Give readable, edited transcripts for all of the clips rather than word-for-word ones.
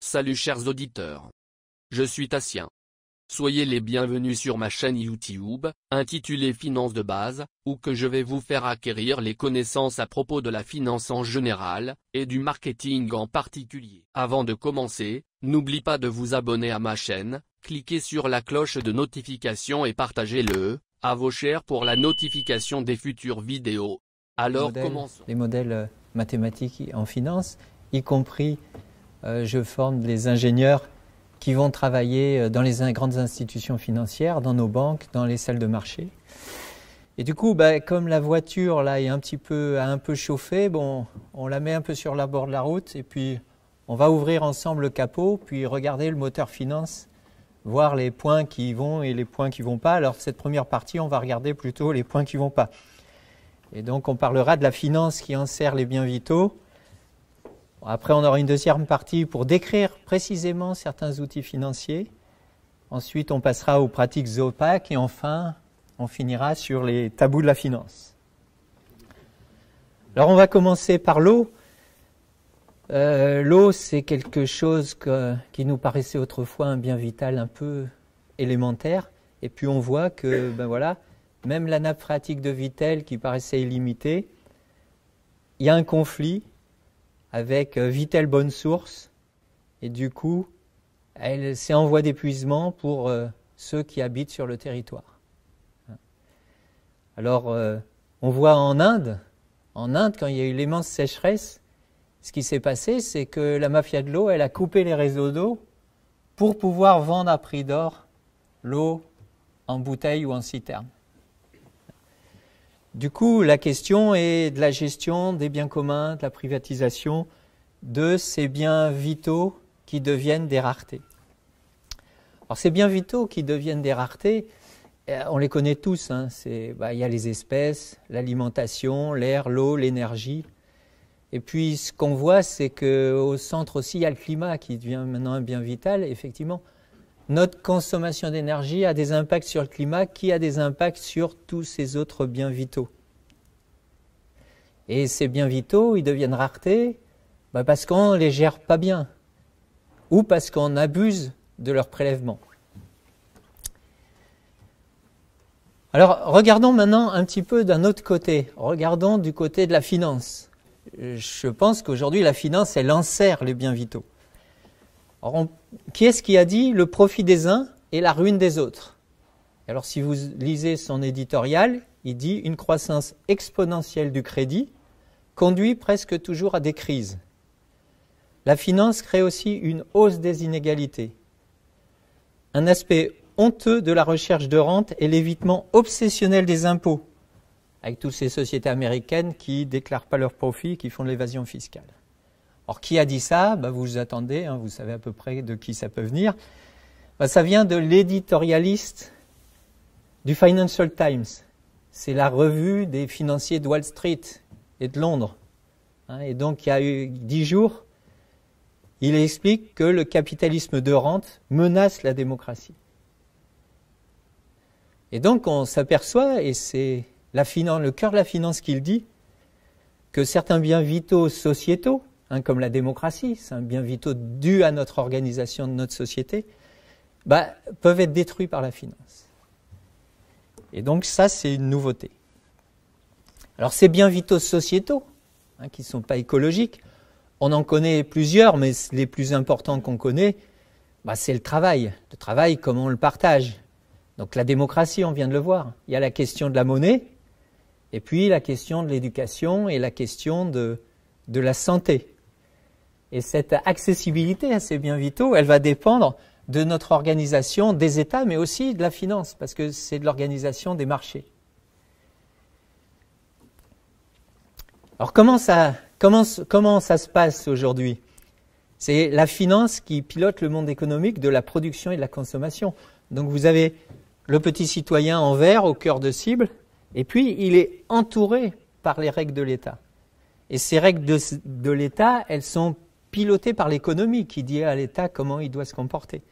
Salut chers auditeurs. Je suis Tassien. Soyez les bienvenus sur ma chaîne YouTube, intitulée Finance de base, où que je vais vous faire acquérir les connaissances à propos de la finance en général, et du marketing en particulier. Avant de commencer, n'oublie pas de vous abonner à ma chaîne, cliquez sur la cloche de notification et partagez-le, à vos chers pour la notification des futures vidéos. Alors commençons. Les modèles mathématiques en finance, y compris je forme des ingénieurs qui vont travailler dans les grandes institutions financières, dans nos banques, dans les salles de marché. Et du coup, comme la voiture là, a un peu chauffé, bon, on la met un peu sur le bord de la route et puis on va ouvrir ensemble le capot, puis regarder le moteur finance, voir les points qui vont et les points qui ne vont pas. Alors cette première partie, on va regarder plutôt les points qui ne vont pas. Et donc on parlera de la finance qui enserre les biens vitaux. Après, on aura une deuxième partie pour décrire précisément certains outils financiers. Ensuite, on passera aux pratiques opaques et enfin, on finira sur les tabous de la finance. Alors, on va commencer par l'eau. L'eau, c'est quelque chose qui nous paraissait autrefois un bien vital un peu élémentaire. Et puis, on voit que, même la nappe phréatique de Vittel qui paraissait illimitée, il y a un conflit avec Vittel Bonne Source, et du coup, c'est en voie d'épuisement pour ceux qui habitent sur le territoire. Alors, on voit en Inde, quand il y a eu l'immense sécheresse, ce qui s'est passé, c'est que la mafia de l'eau, elle a coupé les réseaux d'eau pour pouvoir vendre à prix d'or l'eau en bouteille ou en citerne. Du coup, la question est de la gestion des biens communs, de la privatisation de ces biens vitaux qui deviennent des raretés. Alors, ces biens vitaux qui deviennent des raretés, on les connaît tous. Il y a les espèces, l'alimentation, l'air, l'eau, l'énergie. Et puis, ce qu'on voit, c'est qu'au centre aussi, il y a le climat qui devient maintenant un bien vital. Effectivement, notre consommation d'énergie a des impacts sur le climat qui a des impacts sur tous ces autres biens vitaux. Et ces biens vitaux, ils deviennent raretés parce qu'on ne les gère pas bien ou parce qu'on abuse de leur prélèvement. Alors, regardons maintenant un petit peu d'un autre côté. Regardons du côté de la finance. Je pense qu'aujourd'hui, la finance, elle enserre les biens vitaux. Alors, qui est-ce qui a dit le profit des uns et la ruine des autres? Alors, si vous lisez son éditorial, il dit une croissance exponentielle du crédit conduit presque toujours à des crises. La finance crée aussi une hausse des inégalités. Un aspect honteux de la recherche de rente est l'évitement obsessionnel des impôts, avec toutes ces sociétés américaines qui ne déclarent pas leurs profits, qui font de l'évasion fiscale. Alors, qui a dit ça? Vous vous attendez, vous savez à peu près de qui ça peut venir. Ça vient de l'éditorialiste du Financial Times. C'est la revue des financiers de Wall Street et de Londres. Et donc, il y a eu 10 jours, il explique que le capitalisme de rente menace la démocratie. Et donc, on s'aperçoit, et c'est le cœur de la finance qui le dit, que certains biens vitaux sociétaux, comme la démocratie, c'est un bien vitaux dû à notre organisation de notre société, peuvent être détruits par la finance. Et donc ça, c'est une nouveauté. Alors ces biens vitaux sociétaux, qui ne sont pas écologiques, on en connaît plusieurs, mais les plus importants qu'on connaît, c'est le travail. Le travail, comment on le partage. Donc la démocratie, on vient de le voir. Il y a la question de la monnaie, et puis la question de l'éducation et la question de la santé. Et cette accessibilité à ces biens vitaux, elle va dépendre de notre organisation des États, mais aussi de la finance, parce que c'est de l'organisation des marchés. Alors comment ça se passe aujourd'hui? C'est la finance qui pilote le monde économique de la production et de la consommation. Donc vous avez le petit citoyen en vert au cœur de cible, et puis il est entouré par les règles de l'État. Et ces règles de l'État, elles sont pilotées par l'économie qui dit à l'État comment il doit se comporter.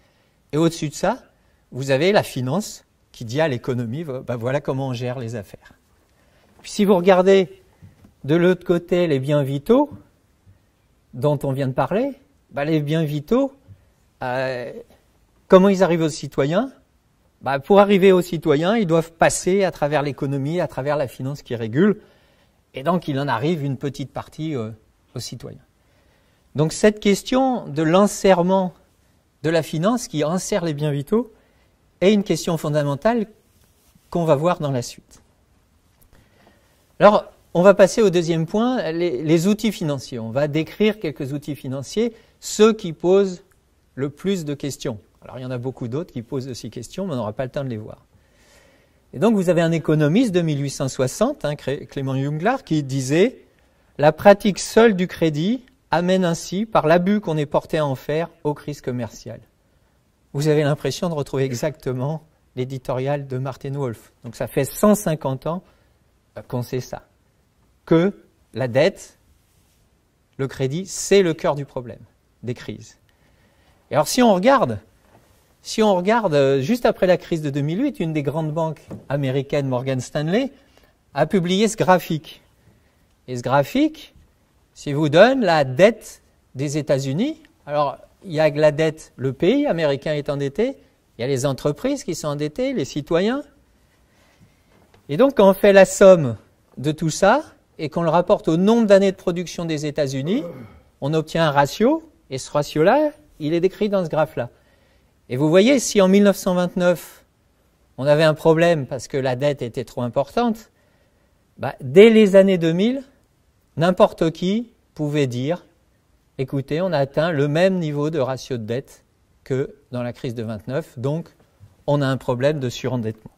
Et au-dessus de ça, vous avez la finance qui dit à l'économie, voilà comment on gère les affaires. Puis si vous regardez de l'autre côté les biens vitaux dont on vient de parler, les biens vitaux, comment ils arrivent aux citoyens? Pour arriver aux citoyens, ils doivent passer à travers l'économie, à travers la finance qui régule. Et donc, il en arrive une petite partie aux citoyens. Donc, cette question de l'enserrement de la finance qui enserre les biens vitaux est une question fondamentale qu'on va voir dans la suite. Alors, on va passer au deuxième point, les outils financiers. On va décrire quelques outils financiers, ceux qui posent le plus de questions. Alors, il y en a beaucoup d'autres qui posent aussi questions, mais on n'aura pas le temps de les voir. Et donc, vous avez un économiste de 1860, Clément Junglar, qui disait « La pratique seule du crédit amène ainsi, par l'abus qu'on est porté à en faire, aux crises commerciales. » Vous avez l'impression de retrouver exactement l'éditorial de Martin Wolf. Donc, ça fait 150 ans qu'on sait ça, que la dette, le crédit, c'est le cœur du problème des crises. Et alors, si on regarde juste après la crise de 2008, une des grandes banques américaines, Morgan Stanley, a publié ce graphique. Et ce graphique, s'il vous donne la dette des États-Unis, alors il y a la dette, le pays américain est endetté, il y a les entreprises qui sont endettées, les citoyens. Et donc, quand on fait la somme de tout ça et qu'on le rapporte au nombre d'années de production des États-Unis, on obtient un ratio, et ce ratio-là, il est décrit dans ce graphe-là. Et vous voyez, si en 1929, on avait un problème parce que la dette était trop importante, dès les années 2000, n'importe qui pouvait dire, écoutez, on a atteint le même niveau de ratio de dette que dans la crise de 29, donc on a un problème de surendettement.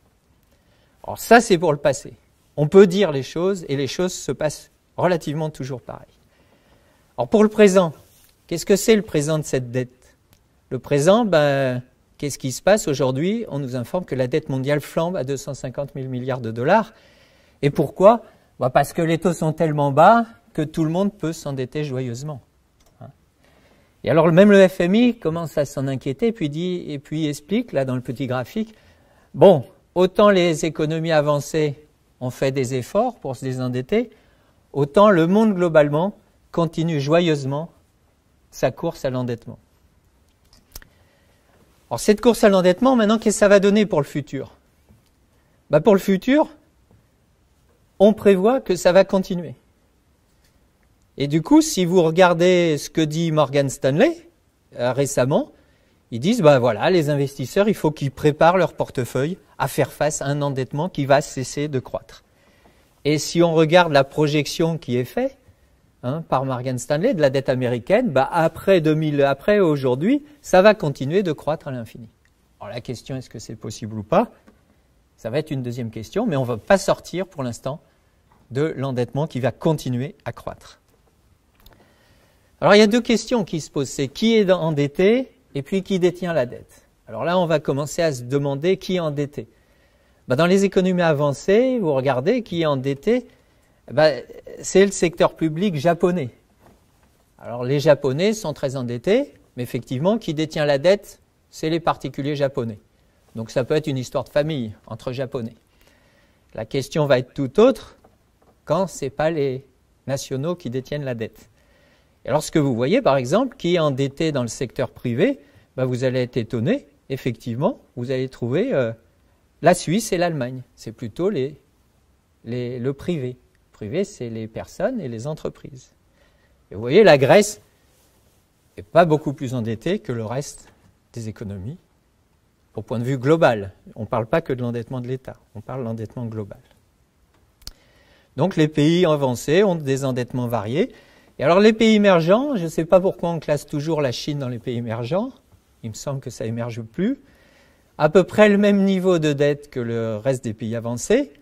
Alors ça, c'est pour le passé. On peut dire les choses et les choses se passent relativement toujours pareil. Alors pour le présent, qu'est-ce que c'est le présent de cette dette? Le présent, qu'est-ce qui se passe aujourd'hui? On nous informe que la dette mondiale flambe à 250 000 milliards de dollars. Et pourquoi? Parce que les taux sont tellement bas que tout le monde peut s'endetter joyeusement. Et alors même le FMI commence à s'en inquiéter et puis explique, là dans le petit graphique, bon, autant les économies avancées ont fait des efforts pour se désendetter, autant le monde globalement continue joyeusement sa course à l'endettement. Alors cette course à l'endettement, maintenant, qu'est-ce que ça va donner pour le futur? Pour le futur, on prévoit que ça va continuer. Et du coup, si vous regardez ce que dit Morgan Stanley récemment, ils disent, voilà, les investisseurs, il faut qu'ils préparent leur portefeuille à faire face à un endettement qui va cesser de croître. Et si on regarde la projection qui est faite par Morgan Stanley de la dette américaine, après aujourd'hui, ça va continuer de croître à l'infini. Alors la question, est-ce que c'est possible ou pas? Ça va être une deuxième question, mais on ne va pas sortir pour l'instant de l'endettement qui va continuer à croître. Alors il y a deux questions qui se posent, c'est qui est endetté et puis qui détient la dette. Alors là, on va commencer à se demander qui est endetté. Dans les économies avancées, vous regardez qui est endetté, c'est le secteur public japonais. Alors les Japonais sont très endettés, mais effectivement, qui détient la dette, c'est les particuliers japonais. Donc ça peut être une histoire de famille entre Japonais. La question va être tout autre quand ce n'est pas les nationaux qui détiennent la dette. Et alors ce que vous voyez, par exemple, qui est endetté dans le secteur privé, vous allez être étonné, effectivement, vous allez trouver la Suisse et l'Allemagne. C'est plutôt le privé. Le privé, c'est les personnes et les entreprises. Et vous voyez, la Grèce n'est pas beaucoup plus endettée que le reste des économies, au point de vue global. On ne parle pas que de l'endettement de l'État, on parle de l'endettement global. Donc les pays avancés ont des endettements variés. Et alors les pays émergents, je ne sais pas pourquoi on classe toujours la Chine dans les pays émergents, il me semble que ça émerge plus, à peu près le même niveau de dette que le reste des pays avancés,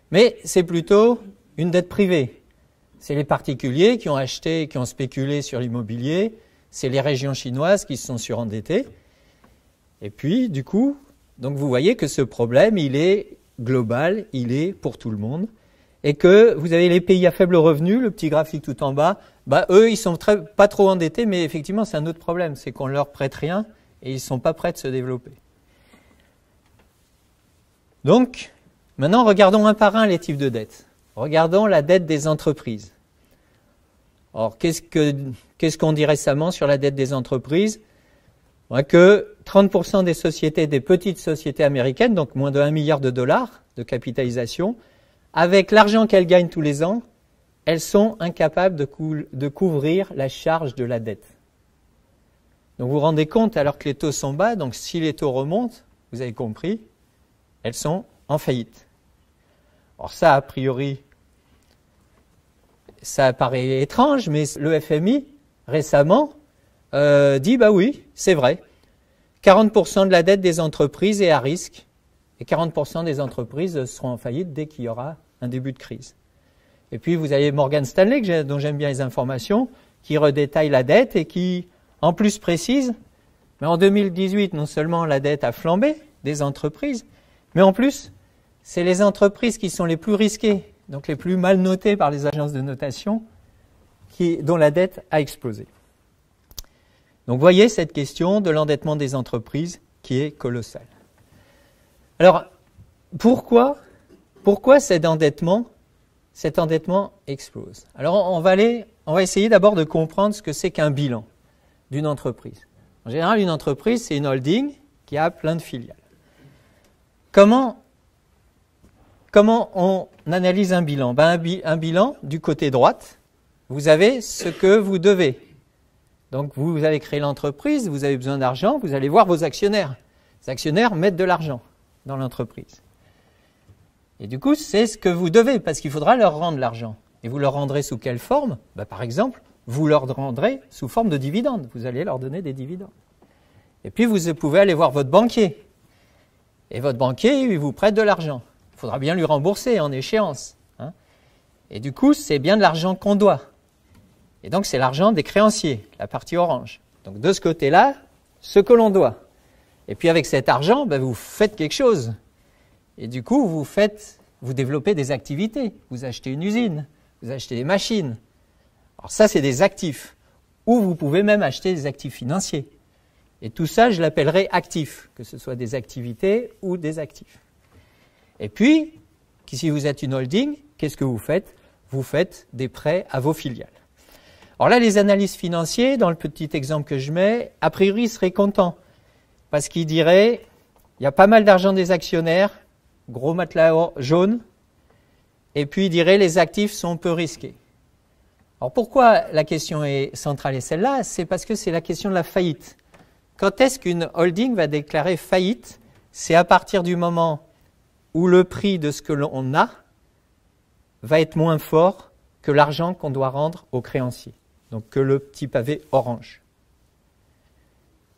mais c'est plutôt une dette privée. C'est les particuliers qui ont acheté, qui ont spéculé sur l'immobilier, c'est les régions chinoises qui se sont surendettées. Et puis, du coup, donc vous voyez que ce problème, il est global, il est pour tout le monde, et que vous avez les pays à faible revenu, le petit graphique tout en bas, eux, ils sont pas trop endettés, mais effectivement, c'est un autre problème, c'est qu'on leur prête rien et ils ne sont pas prêts de se développer. Donc, maintenant, regardons un par un les types de dettes. Regardons la dette des entreprises. Alors, qu'est-ce qu'on dit récemment sur la dette des entreprises? On voit que 30% des sociétés, des petites sociétés américaines, donc moins de 1 milliard de dollars de capitalisation, avec l'argent qu'elles gagnent tous les ans, elles sont incapables de couvrir la charge de la dette. Donc vous vous rendez compte, alors que les taux sont bas, donc si les taux remontent, vous avez compris, elles sont en faillite. Alors ça, a priori, ça paraît étrange, mais le FMI, récemment, dit, bah oui, c'est vrai. 40% de la dette des entreprises est à risque, et 40% des entreprises seront en faillite dès qu'il y aura un début de crise. Et puis vous avez Morgan Stanley, dont j'aime bien les informations, qui redétaille la dette et qui, en plus, précise, mais en 2018, non seulement la dette a flambé des entreprises, mais en plus, c'est les entreprises qui sont les plus risquées, donc les plus mal notées par les agences de notation, dont la dette a explosé. Donc vous voyez cette question de l'endettement des entreprises qui est colossale. Alors, pourquoi cet endettement explose? Alors on va essayer d'abord de comprendre ce que c'est qu'un bilan d'une entreprise. En général, une entreprise, c'est une holding qui a plein de filiales. Comment on analyse un bilan? Un bilan, du côté droite, vous avez ce que vous devez. Donc vous avez créé l'entreprise, vous avez besoin d'argent, vous allez voir vos actionnaires. Les actionnaires mettent de l'argent dans l'entreprise. Et du coup, c'est ce que vous devez, parce qu'il faudra leur rendre l'argent. Et vous leur rendrez sous quelle forme? Par exemple, vous leur rendrez sous forme de dividendes. Vous allez leur donner des dividendes. Et puis, vous pouvez aller voir votre banquier. Et votre banquier, il vous prête de l'argent. Il faudra bien lui rembourser en échéance. Et du coup, c'est bien de l'argent qu'on doit. Et donc, c'est l'argent des créanciers, la partie orange. Donc, de ce côté-là, ce que l'on doit. Et puis, avec cet argent, vous faites quelque chose. Et du coup, vous développez des activités. Vous achetez une usine, vous achetez des machines. Alors ça, c'est des actifs. Ou vous pouvez même acheter des actifs financiers. Et tout ça, je l'appellerai actifs, que ce soit des activités ou des actifs. Et puis, si vous êtes une holding, qu'est-ce que vous faites? Vous faites des prêts à vos filiales. Alors là, les analystes financiers, dans le petit exemple que je mets, a priori, ils seraient contents. Parce qu'ils diraient, il y a pas mal d'argent des actionnaires, gros matelas jaune, et puis ils diraient, les actifs sont peu risqués. Alors pourquoi la question est centrale est celle-là? C'est parce que c'est la question de la faillite. Quand est-ce qu'une holding va déclarer faillite? C'est à partir du moment où le prix de ce que l'on a va être moins fort que l'argent qu'on doit rendre aux créanciers, donc que le petit pavé orange.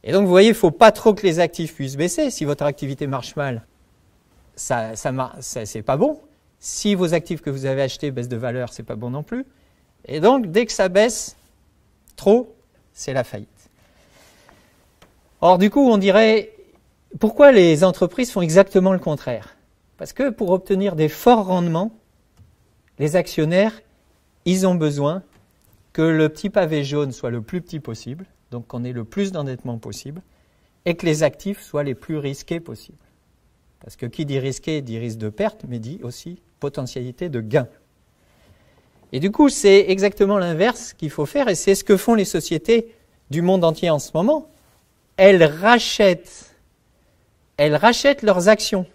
Et donc vous voyez, il ne faut pas trop que les actifs puissent baisser. Si votre activité marche mal, ça c'est pas bon. Si vos actifs que vous avez achetés baissent de valeur, c'est pas bon non plus. Et donc, dès que ça baisse trop, c'est la faillite. Or, du coup, on dirait, pourquoi les entreprises font exactement le contraire? Parce que pour obtenir des forts rendements, les actionnaires, ils ont besoin que le petit pavé jaune soit le plus petit possible, donc qu'on ait le plus d'endettement possible, et que les actifs soient les plus risqués possibles. Parce que qui dit risqué dit risque de perte, mais dit aussi potentialité de gain. Et du coup, c'est exactement l'inverse qu'il faut faire, et c'est ce que font les sociétés du monde entier en ce moment. Elles rachètent leurs actions.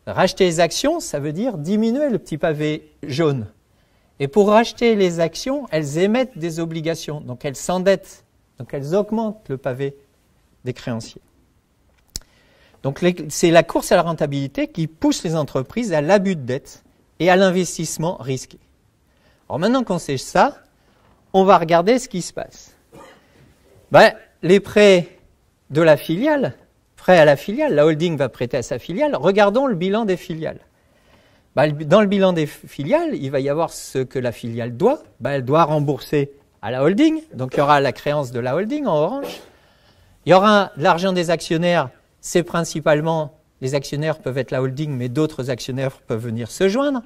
Racheter les actions, ça veut dire diminuer le petit pavé jaune. Et pour racheter les actions, elles émettent des obligations, donc elles s'endettent, donc elles augmentent le pavé des créanciers. Donc c'est la course à la rentabilité qui pousse les entreprises à l'abus de dette et à l'investissement risqué. Alors maintenant qu'on sait ça, on va regarder ce qui se passe. Les prêts de la filiale, prêts à la filiale, la holding va prêter à sa filiale, regardons le bilan des filiales. Dans le bilan des filiales, il va y avoir ce que la filiale doit. Elle doit rembourser à la holding, donc il y aura la créance de la holding en orange. Il y aura l'argent des actionnaires, c'est principalement, les actionnaires peuvent être la holding, mais d'autres actionnaires peuvent venir se joindre.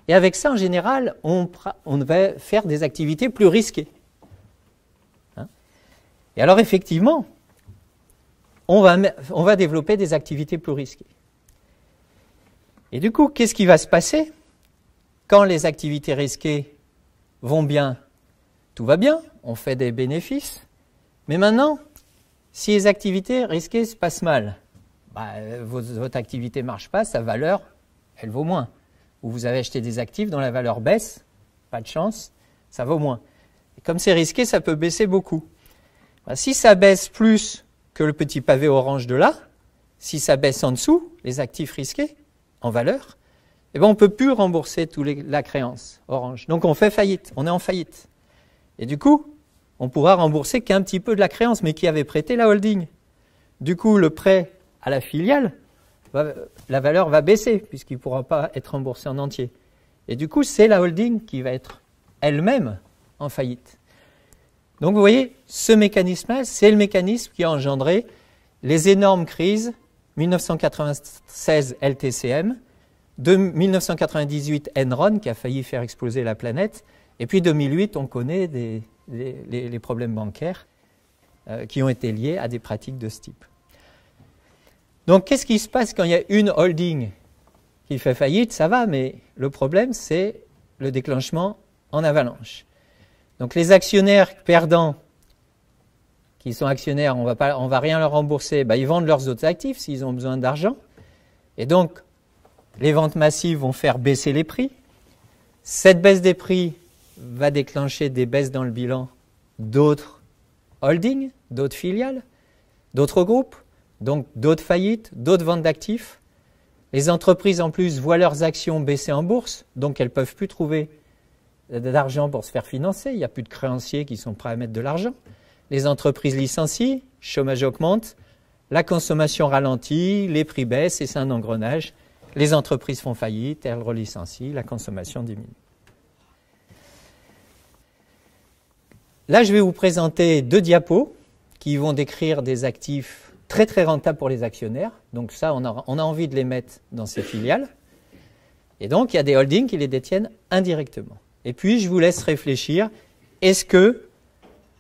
Et avec ça, en général, on va faire des activités plus risquées. Et alors, effectivement, on va développer des activités plus risquées. Et du coup, qu'est-ce qui va se passer? Quand les activités risquées vont bien, tout va bien, on fait des bénéfices. Mais maintenant, Si les activités risquées se passent mal, votre activité ne marche pas, sa valeur, elle vaut moins. Ou vous avez acheté des actifs dont la valeur baisse, pas de chance, ça vaut moins. Et comme c'est risqué, ça peut baisser beaucoup. Si ça baisse plus que le petit pavé orange de là, si ça baisse en dessous, les actifs risqués, en valeur, on ne peut plus rembourser la créance orange. Donc on fait faillite, on est en faillite. Et du coup, on pourra rembourser qu'un petit peu de la créance, mais qui avait prêté la holding. Du coup, le prêt à la filiale, la valeur va baisser, puisqu'il ne pourra pas être remboursé en entier. Et du coup, c'est la holding qui va être elle-même en faillite. Donc vous voyez, ce mécanisme-là, c'est le mécanisme qui a engendré les énormes crises 1996 LTCM, de 1998 Enron, qui a failli faire exploser la planète, et puis 2008, on connaît les problèmes bancaires qui ont été liés à des pratiques de ce type. Donc, qu'est-ce qui se passe quand il y a une holding qui fait faillite? Ça va, mais le problème, c'est le déclenchement en avalanche. Donc, les actionnaires perdants, qui sont actionnaires, on va rien leur rembourser, ils vendent leurs autres actifs s'ils ont besoin d'argent. Et donc, les ventes massives vont faire baisser les prix. Cette baisse des prix va déclencher des baisses dans le bilan d'autres holdings, d'autres filiales, d'autres groupes, donc d'autres faillites, d'autres ventes d'actifs. Les entreprises, en plus, voient leurs actions baisser en bourse, donc elles ne peuvent plus trouver d'argent pour se faire financer. Il n'y a plus de créanciers qui sont prêts à mettre de l'argent. Les entreprises licencient, le chômage augmente, la consommation ralentit, les prix baissent et c'est un engrenage. Les entreprises font faillite, elles relicencient, la consommation diminue. Là, je vais vous présenter 2 diapos qui vont décrire des actifs très très rentables pour les actionnaires. Donc ça, on a envie de les mettre dans ces filiales. Et donc, il y a des holdings qui les détiennent indirectement. Et puis, je vous laisse réfléchir. Est-ce que,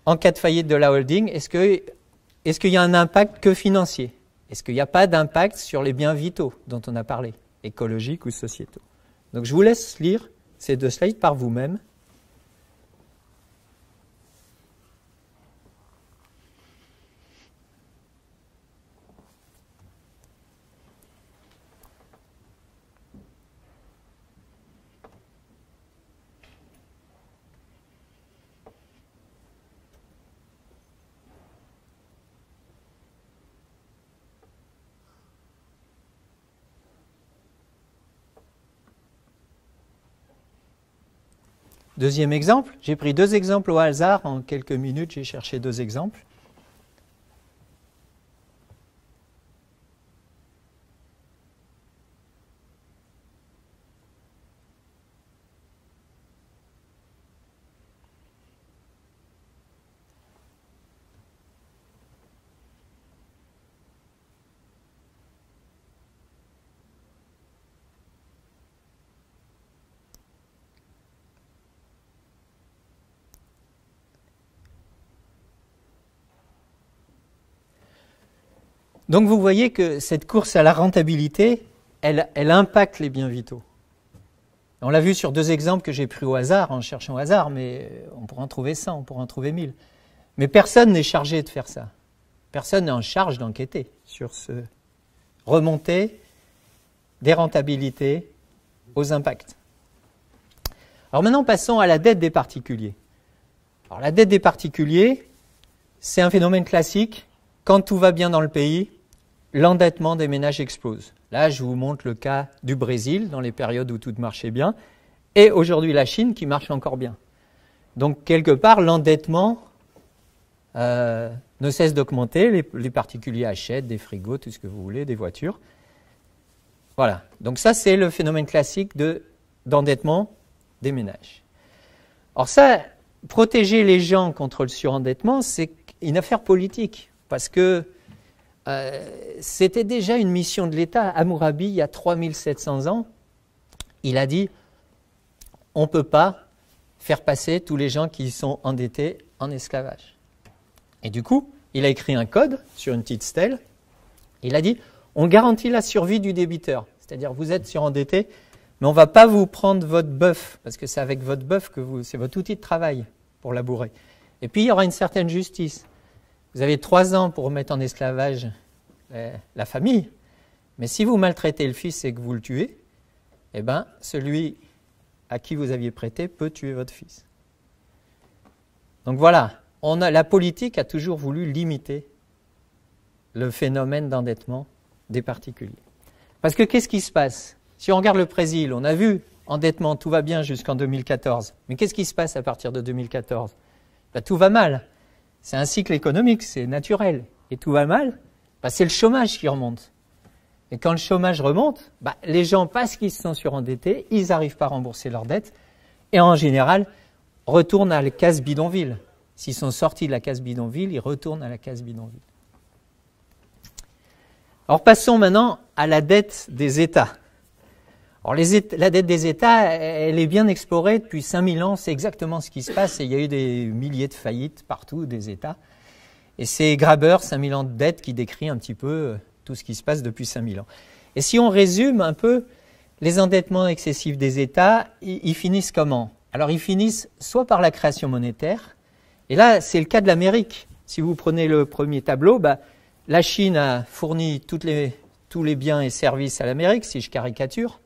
en cas de faillite de la holding, est-ce qu'il y a un impact que financier? Est-ce qu'il n'y a pas d'impact sur les biens vitaux dont on a parlé, écologiques ou sociétaux? Donc, je vous laisse lire ces 2 slides par vous-même. Deuxième exemple, j'ai pris 2 exemples au hasard. En quelques minutes, j'ai cherché 2 exemples. Donc vous voyez que cette course à la rentabilité, elle impacte les biens vitaux. On l'a vu sur 2 exemples que j'ai pris au hasard, en cherchant au hasard, mais on pourra en trouver 100, on pourra en trouver 1000. Mais personne n'est chargé de faire ça. Personne n'est en charge d'enquêter sur ce remontée des rentabilités aux impacts. Alors maintenant, passons à la dette des particuliers. Alors la dette des particuliers, c'est un phénomène classique. Quand tout va bien dans le pays, l'endettement des ménages explose. Là, je vous montre le cas du Brésil, dans les périodes où tout marchait bien, et aujourd'hui la Chine qui marche encore bien. Donc, quelque part, l'endettement ne cesse d'augmenter. Les particuliers achètent des frigos, tout ce que vous voulez, des voitures. Voilà. Donc ça, c'est le phénomène classique d'endettement des ménages. Alors ça, protéger les gens contre le surendettement, c'est une affaire politique. Parce que c'était déjà une mission de l'État. Hammurabi, il y a 3700 ans, il a dit on ne peut pas faire passer tous les gens qui sont endettés en esclavage. Et du coup, il a écrit un code sur une petite stèle. Il a dit on garantit la survie du débiteur. C'est-à-dire vous êtes surendetté, mais on ne va pas vous prendre votre bœuf, parce que c'est avec votre bœuf que c'est votre outil de travail pour labourer. Et puis il y aura une certaine justice. vous avez 3 ans pour mettre en esclavage la famille, mais si vous maltraitez le fils et que vous le tuez, eh ben, celui à qui vous aviez prêté peut tuer votre fils. Donc voilà, la politique a toujours voulu limiter le phénomène d'endettement des particuliers. Parce que qu'est-ce qui se passe? Si on regarde le Brésil, on a vu, endettement, tout va bien jusqu'en 2014. Mais qu'est-ce qui se passe à partir de 2014? Ben, tout va mal. C'est un cycle économique, c'est naturel. Et tout va mal, ben, c'est le chômage qui remonte. Et quand le chômage remonte, ben, les gens, parce qu'ils se sont surendettés, ils n'arrivent pas à rembourser leurs dettes. Et en général, retournent à la case bidonville. S'ils sont sortis de la case bidonville, ils retournent à la case bidonville. Alors passons maintenant à la dette des États. Alors la dette des États, elle est bien explorée depuis 5000 ans, c'est exactement ce qui se passe, et il y a eu des milliers de faillites partout des États. Et c'est Graeber, 5000 ans de dette, qui décrit un petit peu tout ce qui se passe depuis 5000 ans. Et si on résume un peu, les endettements excessifs des États, ils finissent comment? Alors ils finissent soit par la création monétaire, et là c'est le cas de l'Amérique. Si vous prenez le premier tableau, la Chine a fourni tous les biens et services à l'Amérique, si je caricature.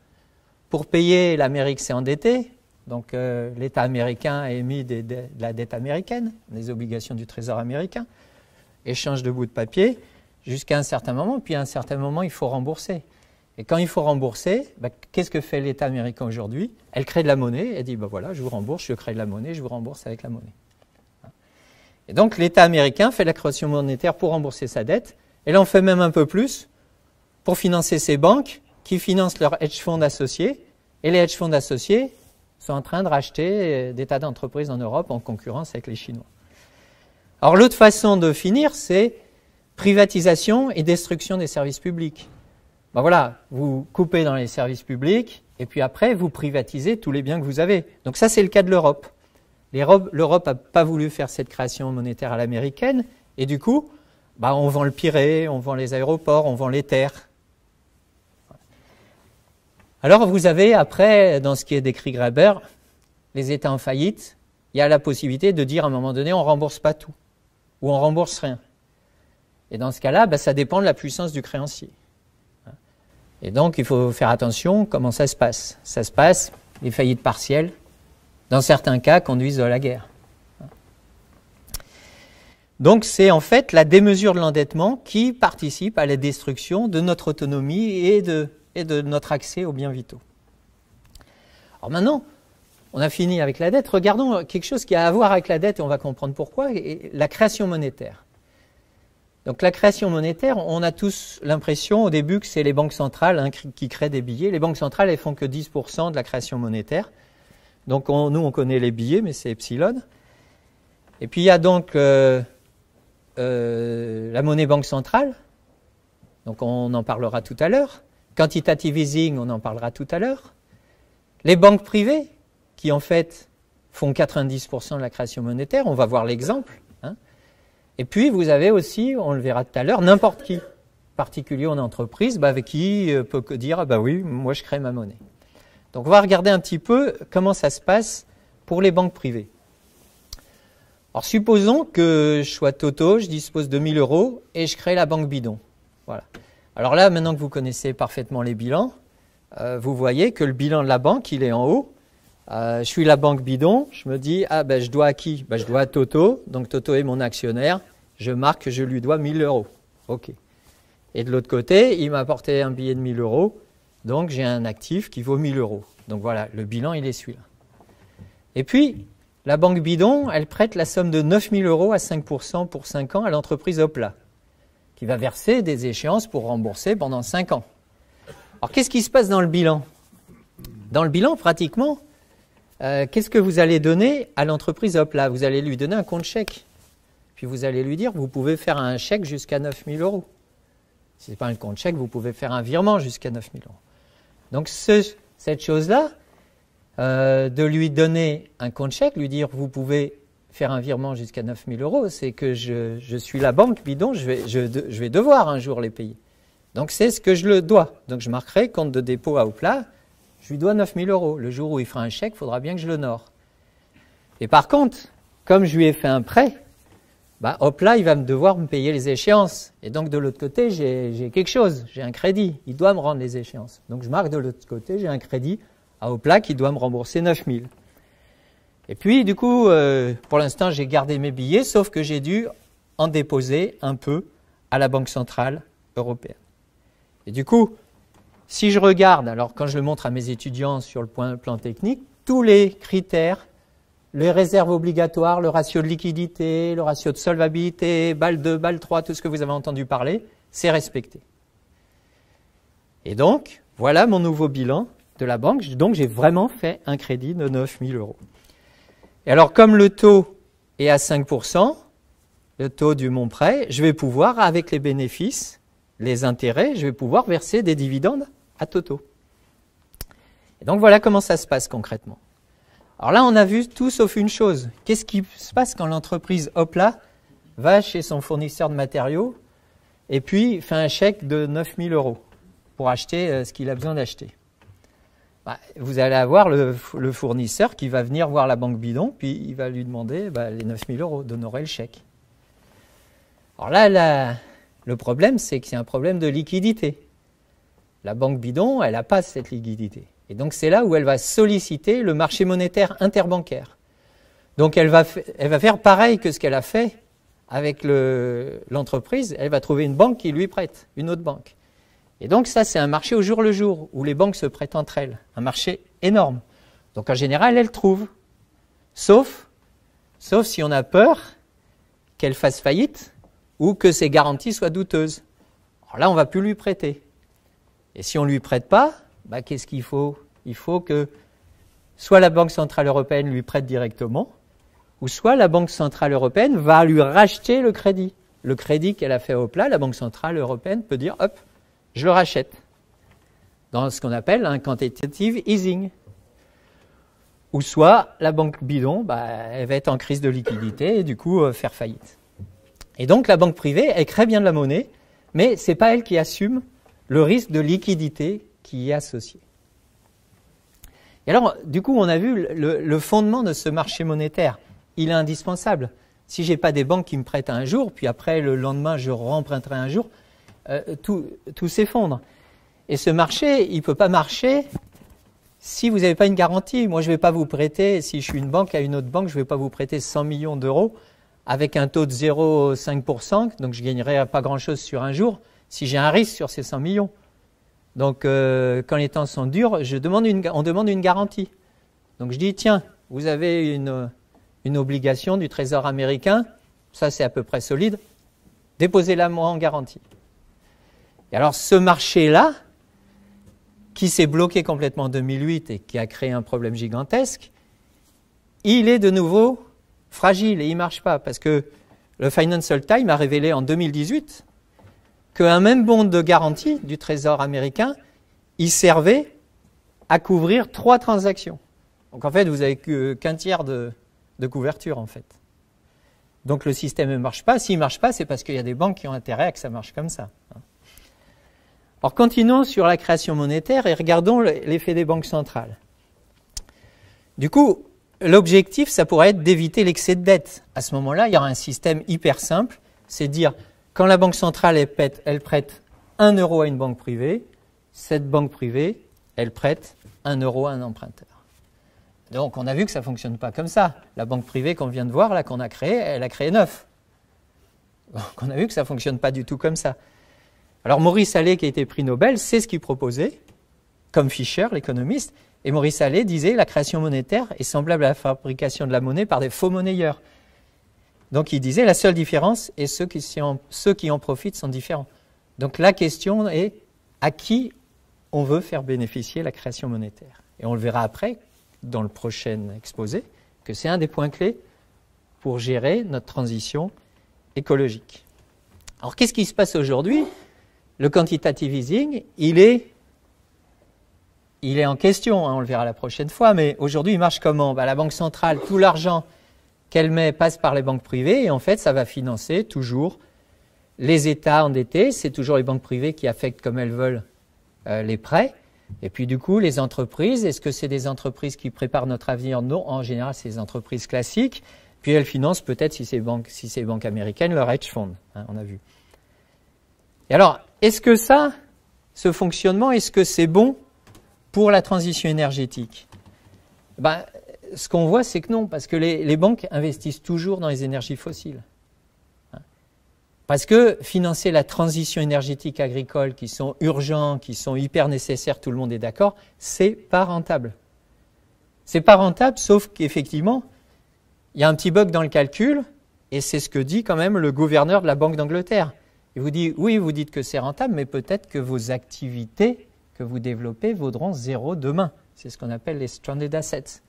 Pour payer, l'Amérique s'est endettée, donc l'État américain a émis de la dette américaine, des obligations du Trésor américain, échange de bouts de papier, jusqu'à un certain moment, puis à un certain moment, il faut rembourser. Et quand il faut rembourser, qu'est-ce que fait l'État américain aujourd'hui? Elle crée de la monnaie, elle dit, voilà, je vous rembourse, je crée de la monnaie, je vous rembourse avec la monnaie. Et donc l'État américain fait la création monétaire pour rembourser sa dette, et là on fait même un peu plus pour financer ses banques, qui financent leurs hedge funds associés, et les hedge funds associés sont en train de racheter des tas d'entreprises en Europe en concurrence avec les Chinois. Alors l'autre façon de finir, c'est privatisation et destruction des services publics. Voilà, vous coupez dans les services publics, et puis après vous privatisez tous les biens que vous avez. Donc ça c'est le cas de l'Europe. L'Europe n'a pas voulu faire cette création monétaire à l'américaine, et du coup, on vend le Pirée, on vend les aéroports, on vend les terres. Alors vous avez après, dans ce qui est décrit Graeber, les États en faillite, il y a la possibilité de dire à un moment donné on ne rembourse pas tout, ou on ne rembourse rien. Et dans ce cas-là, ça dépend de la puissance du créancier. Et donc il faut faire attention comment ça se passe. Ça se passe, les faillites partielles, dans certains cas, conduisent à la guerre. Donc c'est en fait la démesure de l'endettement qui participe à la destruction de notre autonomie et de notre accès aux biens vitaux. Alors maintenant, on a fini avec la dette. Regardons quelque chose qui a à voir avec la dette et on va comprendre pourquoi, et la création monétaire. Donc la création monétaire, on a tous l'impression au début que c'est les banques centrales qui créent des billets. Les banques centrales, elles font que 10% de la création monétaire. Donc nous, on connaît les billets, mais c'est epsilon. Et puis il y a donc la monnaie banque centrale. Donc on en parlera tout à l'heure. Quantitative easing, on en parlera tout à l'heure. Les banques privées, qui en fait font 90% de la création monétaire, on va voir l'exemple. Et puis vous avez aussi, on le verra tout à l'heure, n'importe qui, particulier en entreprise, avec qui peut dire oui, moi je crée ma monnaie. Donc on va regarder un petit peu comment ça se passe pour les banques privées. Alors supposons que je sois Toto, je dispose de 1000 € et je crée la banque bidon. Voilà. Alors là, maintenant que vous connaissez parfaitement les bilans, vous voyez que le bilan de la banque, il est en haut. Je suis la banque bidon, je me dis, je dois à qui? Je dois à Toto, donc Toto est mon actionnaire, je marque que je lui dois 1000 €. OK. Et de l'autre côté, il m'a apporté un billet de 1000 €, donc j'ai un actif qui vaut 1000 €. Donc voilà, le bilan, il est celui-là. Et puis, la banque bidon, elle prête la somme de 9000 € à 5% pour 5 ans à l'entreprise Opla, qui va verser des échéances pour rembourser pendant 5 ans. Alors, qu'est-ce qui se passe dans le bilan? Dans le bilan, pratiquement, qu'est-ce que vous allez donner à l'entreprise Opla? Vous allez lui donner un compte chèque. Puis vous allez lui dire, vous pouvez faire un chèque jusqu'à 9000 €. Si ce n'est pas un compte chèque, vous pouvez faire un virement jusqu'à 9000 €. Donc cette chose-là, de lui donner un compte chèque, lui dire, vous pouvez faire un virement jusqu'à 9000 €, c'est que je suis la banque bidon, je vais devoir un jour les payer. Donc c'est ce que je le dois. Donc je marquerai compte de dépôt à Opla, je lui dois 9000 €. Le jour où il fera un chèque, il faudra bien que je l'honore. Et par contre, comme je lui ai fait un prêt, bah, hop là, il va devoir me payer les échéances. Et donc, de l'autre côté, j'ai quelque chose, j'ai un crédit. Il doit me rendre les échéances. Donc, je marque de l'autre côté, j'ai un crédit à Hopla qui doit me rembourser 9 000. Et puis, du coup, pour l'instant, j'ai gardé mes billets, sauf que j'ai dû en déposer un peu à la Banque Centrale Européenne. Et du coup, si je regarde, alors quand je le montre à mes étudiants sur le plan technique, tous les critères, les réserves obligatoires, le ratio de liquidité, le ratio de solvabilité, BAL 2, BAL 3, tout ce que vous avez entendu parler, c'est respecté. Et donc, voilà mon nouveau bilan de la banque. Donc, j'ai vraiment fait un crédit de 9 000 €. Et alors, comme le taux est à 5%, le taux du mon prêt, je vais pouvoir, avec les bénéfices, les intérêts, je vais pouvoir verser des dividendes à Toto. Et donc, voilà comment ça se passe concrètement. Alors là, on a vu tout sauf une chose. Qu'est-ce qui se passe quand l'entreprise Hopla va chez son fournisseur de matériaux et puis fait un chèque de 9 000 € pour acheter ce qu'il a besoin d'acheter? Bah, vous allez avoir le fournisseur qui va venir voir la banque bidon, puis il va lui demander les 9 000 € d'honorer le chèque. Alors là, le problème, c'est que c'est un problème de liquidité. La banque bidon, elle n'a pas cette liquidité. Et donc, c'est là où elle va solliciter le marché monétaire interbancaire. Donc, elle va faire pareil que ce qu'elle a fait avec l'entreprise. Elle va trouver une banque qui lui prête, une autre banque. Et donc, ça, c'est un marché au jour le jour, où les banques se prêtent entre elles. Un marché énorme. Donc, en général, elle trouve. Sauf si on a peur qu'elle fasse faillite ou que ses garanties soient douteuses. Alors là, on ne va plus lui prêter. Et si on ne lui prête pas, qu'est-ce qu'il faut? Il faut que soit la Banque Centrale Européenne lui prête directement, ou soit la Banque Centrale Européenne va lui racheter le crédit. Le crédit qu'elle a fait au plat, la Banque Centrale Européenne peut dire, hop, je le rachète. Dans ce qu'on appelle un quantitative easing. Ou soit la banque bidon, elle va être en crise de liquidité et du coup faire faillite. Et donc la banque privée, elle crée bien de la monnaie, mais ce n'est pas elle qui assume le risque de liquidité qui y est associé. Et alors, du coup, on a vu le fondement de ce marché monétaire. Il est indispensable. Si je n'ai pas des banques qui me prêtent un jour, puis après, le lendemain, je remprunterai un jour, tout s'effondre. Et ce marché, il ne peut pas marcher si vous n'avez pas une garantie. Moi, je ne vais pas vous prêter, si je suis une banque à une autre banque, je ne vais pas vous prêter 100 millions d'euros avec un taux de 0,5%, donc je ne gagnerai pas grand-chose sur un jour, si j'ai un risque sur ces 100 millions. Donc, quand les temps sont durs, on demande une garantie. Donc, je dis, tiens, vous avez une obligation du Trésor américain, ça c'est à peu près solide, déposez-la moi en garantie. Et alors, ce marché-là, qui s'est bloqué complètement en 2008 et qui a créé un problème gigantesque, il est de nouveau fragile et il ne marche pas, parce que le Financial Times a révélé en 2018 qu'un même bon de garantie du Trésor américain, il servait à couvrir 3 transactions. Donc en fait, vous n'avez qu'un tiers de couverture en fait. Donc le système ne marche pas. S'il ne marche pas, c'est parce qu'il y a des banques qui ont intérêt à que ça marche comme ça. Alors continuons sur la création monétaire et regardons l'effet des banques centrales. Du coup, l'objectif, ça pourrait être d'éviter l'excès de dette. À ce moment-là, il y aura un système hyper simple, c'est de dire, quand la banque centrale elle prête 1 euro à une banque privée, cette banque privée, elle prête 1 euro à un emprunteur. Donc on a vu que ça ne fonctionne pas comme ça. La banque privée qu'on vient de voir, là, qu'on a créée, elle a créé 9. Donc on a vu que ça ne fonctionne pas du tout comme ça. Alors Maurice Allais, qui a été prix Nobel, c'est ce qu'il proposait, comme Fischer, l'économiste, et Maurice Allais disait la création monétaire est semblable à la fabrication de la monnaie par des faux monnayeurs. Donc il disait la seule différence est ceux qui en profitent sont différents. Donc la question est à qui on veut faire bénéficier la création monétaire. Et on le verra après, dans le prochain exposé, que c'est un des points clés pour gérer notre transition écologique. Alors qu'est-ce qui se passe aujourd'hui? Le quantitative easing, il est en question, on le verra la prochaine fois, mais aujourd'hui il marche comment? La Banque centrale, tout l'argent qu'elle met passe par les banques privées et en fait ça va financer toujours les États endettés, c'est toujours les banques privées qui affectent comme elles veulent les prêts. Et puis du coup, les entreprises, est-ce que c'est des entreprises qui préparent notre avenir? Non, en général, c'est des entreprises classiques. Puis elles financent peut-être, si c'est banques américaines, leur hedge fund, hein, on a vu. Et alors, est-ce que ça, ce fonctionnement, est-ce que c'est bon pour la transition énergétique? Ben, ce qu'on voit, c'est que non, parce que les banques investissent toujours dans les énergies fossiles. Parce que financer la transition énergétique agricole, qui sont urgents, qui sont hyper nécessaires, tout le monde est d'accord, c'est pas rentable. C'est pas rentable, sauf qu'effectivement, il y a un petit bug dans le calcul, et c'est ce que dit quand même le gouverneur de la Banque d'Angleterre. Il vous dit, oui, vous dites que c'est rentable, mais peut-être que vos activités que vous développez vaudront zéro demain. C'est ce qu'on appelle les stranded assets.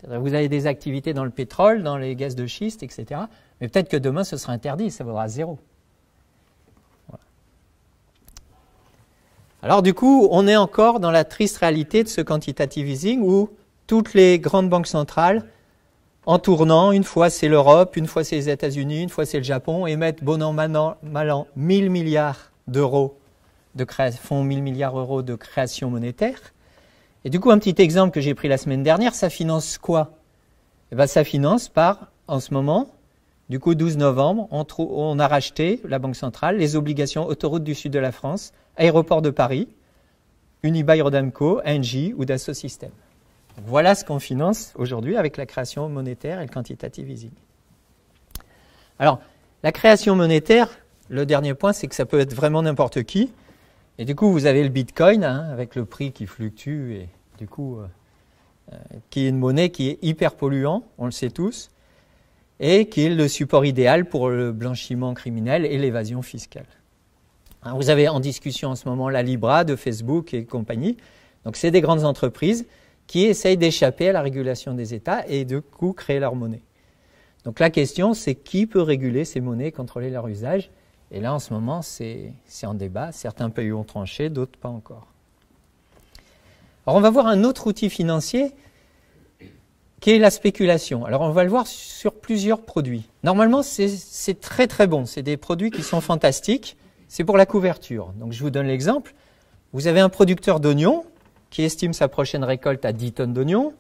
C'est-à-dire vous avez des activités dans le pétrole, dans les gaz de schiste, etc. Mais peut-être que demain, ce sera interdit, ça vaudra zéro. Voilà. Alors du coup, on est encore dans la triste réalité de ce quantitative easing où toutes les grandes banques centrales, en tournant, une fois c'est l'Europe, une fois c'est les États-Unis, une fois c'est le Japon, émettent bon an, mal an, 1000 milliards d'euros font 1000 milliards d'euros de création monétaire. Et du coup, un petit exemple que j'ai pris la semaine dernière, ça finance quoi? Eh bien, ça finance par, en ce moment, du coup, 12 novembre, on a racheté, la Banque centrale, les obligations autoroutes du sud de la France, aéroport de Paris, Unibail-Rodamco, Engie ou Dassault Systèmes. Donc, voilà ce qu'on finance aujourd'hui avec la création monétaire et le quantitative easing. Alors, la création monétaire, le dernier point, c'est que ça peut être vraiment n'importe qui. Et du coup, vous avez le Bitcoin, hein, avec le prix qui fluctue et du coup, qui est une monnaie qui est hyper polluant, on le sait tous, et qui est le support idéal pour le blanchiment criminel et l'évasion fiscale. Hein, vous avez en discussion en ce moment la Libra de Facebook et compagnie. Donc, c'est des grandes entreprises qui essayent d'échapper à la régulation des États et du coup créer leur monnaie. Donc, la question, c'est qui peut réguler ces monnaies, contrôler leur usage? Et là, en ce moment, c'est en débat. Certains pays ont tranché, d'autres pas encore. Alors, on va voir un autre outil financier qui est la spéculation. Alors, on va le voir sur plusieurs produits. Normalement, c'est très très bon. C'est des produits qui sont fantastiques. C'est pour la couverture. Donc, je vous donne l'exemple. Vous avez un producteur d'oignons qui estime sa prochaine récolte à 10 tonnes d'oignons.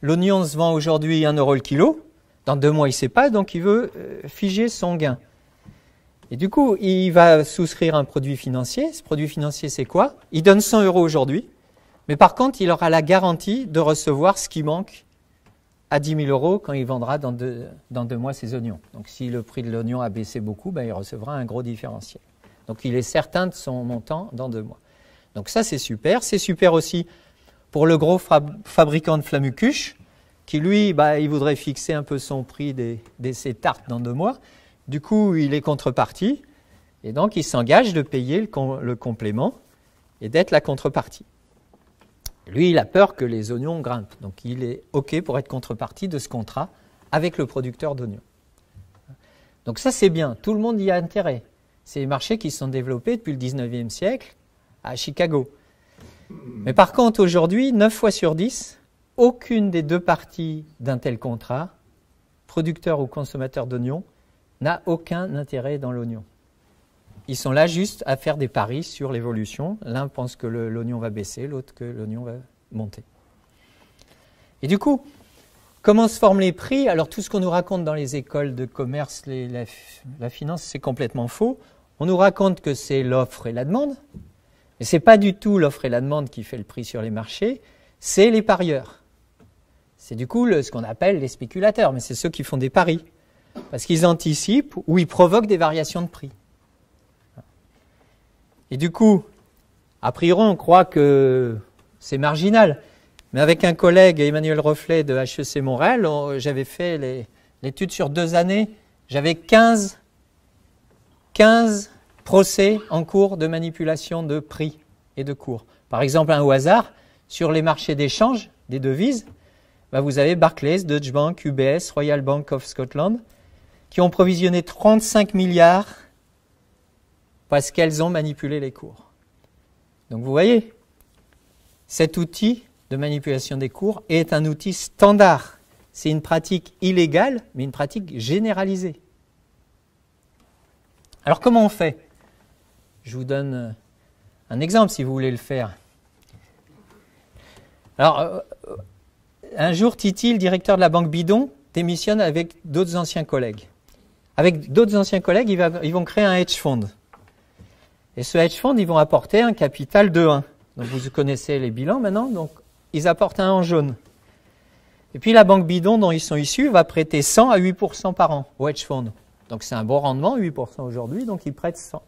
L'oignon se vend aujourd'hui 1 euro le kilo. Dans 2 mois, il ne sait pas, donc il veut figer son gain. Et du coup, il va souscrire un produit financier. Ce produit financier, c'est quoi? Il donne 100 euros aujourd'hui, mais par contre, il aura la garantie de recevoir ce qui manque à 10 000 euros quand il vendra dans 2 mois ses oignons. Donc, si le prix de l'oignon a baissé beaucoup, ben, il recevra un gros différentiel. Donc, il est certain de son montant dans 2 mois. Donc, ça, c'est super. C'est super aussi pour le gros fabricant de flamucuche qui, lui, il voudrait fixer un peu son prix de ses tartes dans 2 mois. Du coup, il est contrepartie et donc il s'engage de payer le complément et d'être la contrepartie. Lui, il a peur que les oignons grimpent, donc il est OK pour être contrepartie de ce contrat avec le producteur d'oignons. Donc ça, c'est bien, tout le monde y a intérêt. C'est des marchés qui se sont développés depuis le 19e siècle à Chicago. Mais par contre, aujourd'hui, 9 fois sur 10, aucune des deux parties d'un tel contrat, producteur ou consommateur d'oignons, n'a aucun intérêt dans l'oignon. Ils sont là juste à faire des paris sur l'évolution. L'un pense que l'oignon va baisser, l'autre que l'oignon va monter. Et du coup, comment se forment les prix? Alors tout ce qu'on nous raconte dans les écoles de commerce, la finance, c'est complètement faux. On nous raconte que c'est l'offre et la demande, mais ce n'est pas du tout l'offre et la demande qui fait le prix sur les marchés, c'est les parieurs. C'est du coup ce qu'on appelle les spéculateurs, mais c'est ceux qui font des paris. Parce qu'ils anticipent ou ils provoquent des variations de prix. Et du coup, a priori, on croit que c'est marginal. Mais avec un collègue, Emmanuel Reflet de HEC Montréal, j'avais fait l'étude sur 2 années. J'avais 15 procès en cours de manipulation de prix et de cours. Par exemple, un au hasard, sur les marchés d'échange des devises, vous avez Barclays, Deutsche Bank, UBS, Royal Bank of Scotland, qui ont provisionné 35 milliards parce qu'elles ont manipulé les cours. Donc vous voyez, cet outil de manipulation des cours est un outil standard. C'est une pratique illégale, mais une pratique généralisée. Alors comment on fait? Je vous donne un exemple si vous voulez le faire. Alors, un jour, Titi, le directeur de la banque Bidon, démissionne avec d'autres anciens collègues. Avec d'autres anciens collègues, ils vont créer un hedge fund. Et ce hedge fund, ils vont apporter un capital de 1. Donc vous connaissez les bilans maintenant, donc ils apportent un en jaune. Et puis la banque bidon dont ils sont issus va prêter 100 à 8% par an au hedge fund. Donc c'est un bon rendement, 8% aujourd'hui, donc ils prêtent 100.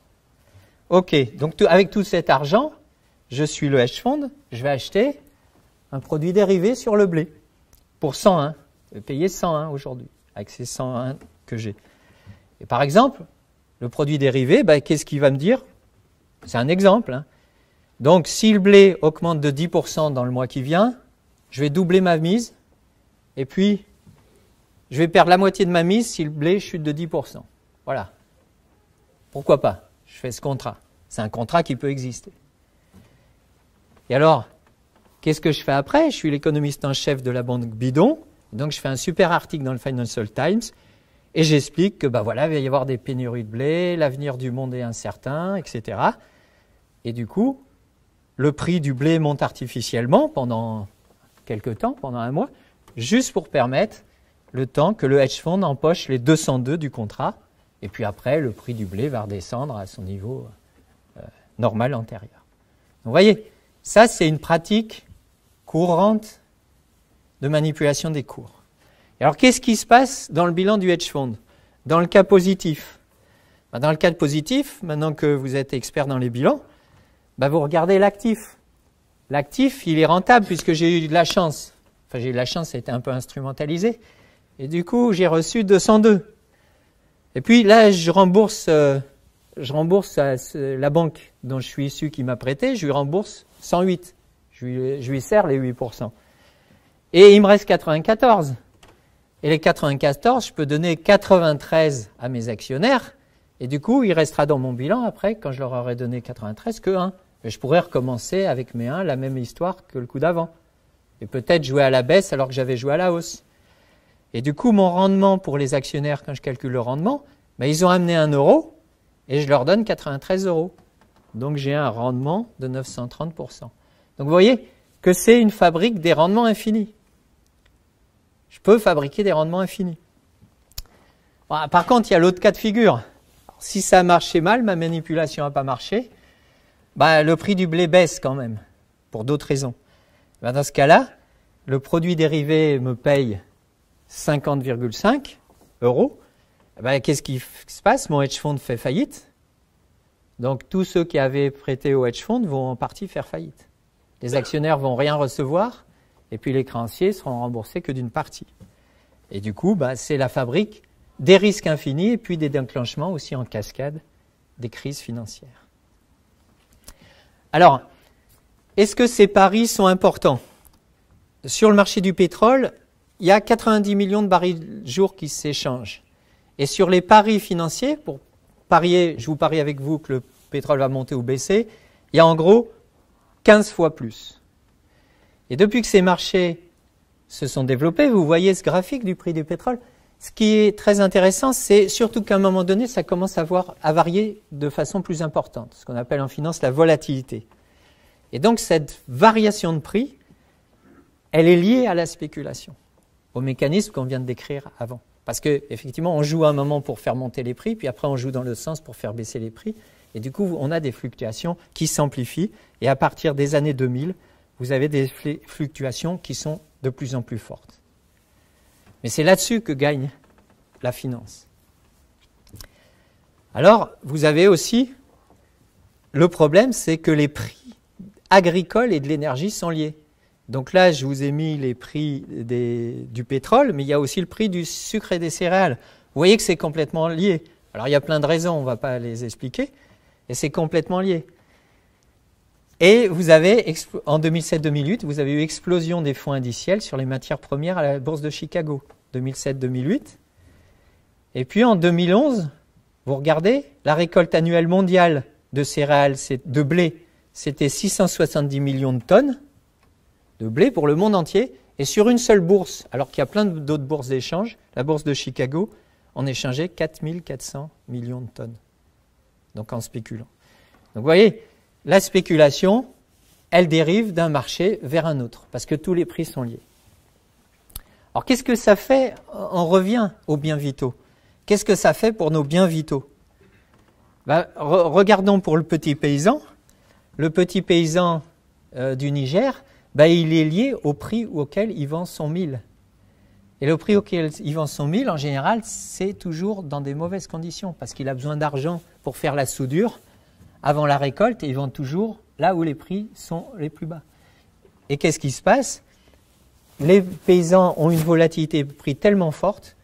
Ok, donc avec tout cet argent, je suis le hedge fund, je vais acheter un produit dérivé sur le blé pour 101. Je vais payer 101 aujourd'hui, avec ces 101 que j'ai. Et par exemple, le produit dérivé, qu'est-ce qu'il va me dire? C'est un exemple. Hein. Donc si le blé augmente de 10% dans le mois qui vient, je vais doubler ma mise, et puis je vais perdre la moitié de ma mise si le blé chute de 10%. Voilà. Pourquoi pas? Je fais ce contrat. C'est un contrat qui peut exister. Et alors, qu'est-ce que je fais après? Je suis l'économiste en chef de la banque bidon. Donc, je fais un super article dans le Financial Times et j'explique que, il va y avoir des pénuries de blé, l'avenir du monde est incertain, etc. Et du coup, le prix du blé monte artificiellement pendant quelques temps, pendant un mois, juste pour permettre le temps que le hedge fund empoche les 202 du contrat. Et puis après, le prix du blé va redescendre à son niveau normal antérieur. Donc, vous voyez, ça, c'est une pratique courante de manipulation des cours. Et alors, qu'est-ce qui se passe dans le bilan du hedge fund? Dans le cas positif, dans le cas positif, maintenant que vous êtes expert dans les bilans, vous regardez l'actif. L'actif, il est rentable puisque j'ai eu de la chance. Enfin, j'ai eu de la chance, ça a été un peu instrumentalisé. Et du coup, j'ai reçu 202. Et puis là, je rembourse la banque dont je suis issu qui m'a prêté, je lui rembourse 108. Je lui sers les 8%. Et il me reste 94. Et les 94, je peux donner 93 à mes actionnaires. Et du coup, il restera dans mon bilan après, quand je leur aurai donné 93, que 1. Et je pourrais recommencer avec mes 1 la même histoire que le coup d'avant. Et peut-être jouer à la baisse alors que j'avais joué à la hausse. Et du coup, mon rendement pour les actionnaires, quand je calcule le rendement, ils ont amené 1 euro et je leur donne 93 euros. Donc j'ai un rendement de 930%. Donc vous voyez que c'est une fabrique des rendements infinis. Je peux fabriquer des rendements infinis. Bon, par contre, il y a l'autre cas de figure. Alors, si ça a marché mal, ma manipulation n'a pas marché, le prix du blé baisse quand même, pour d'autres raisons. Dans ce cas-là, le produit dérivé me paye 50,5 euros. Qu'est-ce qui se passe? Mon hedge fund fait faillite. Donc tous ceux qui avaient prêté au hedge fund vont en partie faire faillite. Les actionnaires vont rien recevoir et puis les créanciers seront remboursés que d'une partie. Et du coup, c'est la fabrique des risques infinis et puis des déclenchements aussi en cascade des crises financières. Alors, est-ce que ces paris sont importants? Sur le marché du pétrole, il y a 90 millions de barils jour qui s'échangent. Et sur les paris financiers, pour parier, je vous parie avec vous que le pétrole va monter ou baisser, il y a en gros 15 fois plus. Et depuis que ces marchés se sont développés, vous voyez ce graphique du prix du pétrole. Ce qui est très intéressant, c'est surtout qu'à un moment donné, ça commence à varier de façon plus importante, ce qu'on appelle en finance la volatilité. Et donc cette variation de prix, elle est liée à la spéculation, au mécanisme qu'on vient de décrire avant. Parce qu'effectivement, on joue à un moment pour faire monter les prix, puis après on joue dans le sens pour faire baisser les prix. Et du coup, on a des fluctuations qui s'amplifient. Et à partir des années 2000, vous avez des fluctuations qui sont de plus en plus fortes. Mais c'est là-dessus que gagne la finance. Alors, vous avez aussi le problème, c'est que les prix agricoles et de l'énergie sont liés. Donc là, je vous ai mis les prix du pétrole, mais il y a aussi le prix du sucre et des céréales. Vous voyez que c'est complètement lié. Alors il y a plein de raisons, on ne va pas les expliquer, et c'est complètement lié. Et vous avez, en 2007-2008, vous avez eu explosion des fonds indiciels sur les matières premières à la bourse de Chicago, 2007-2008. Et puis en 2011, vous regardez, la récolte annuelle mondiale de céréales, de blé, c'était 670 millions de tonnes de blé pour le monde entier, et sur une seule bourse, alors qu'il y a plein d'autres bourses d'échange, la bourse de Chicago, on échangeait 4400 millions de tonnes, donc en spéculant. Donc vous voyez, la spéculation, elle dérive d'un marché vers un autre, parce que tous les prix sont liés. Alors qu'est-ce que ça fait? On revient aux biens vitaux. Qu'est-ce que ça fait pour nos biens vitaux? Regardons pour le petit paysan. Le petit paysan du Niger, il est lié au prix auquel il vend son mil. Et le prix auquel il vend son mil, en général, c'est toujours dans des mauvaises conditions, parce qu'il a besoin d'argent pour faire la soudure avant la récolte, et il vend toujours là où les prix sont les plus bas. Et qu'est-ce qui se passe? Les paysans ont une volatilité de prix tellement forte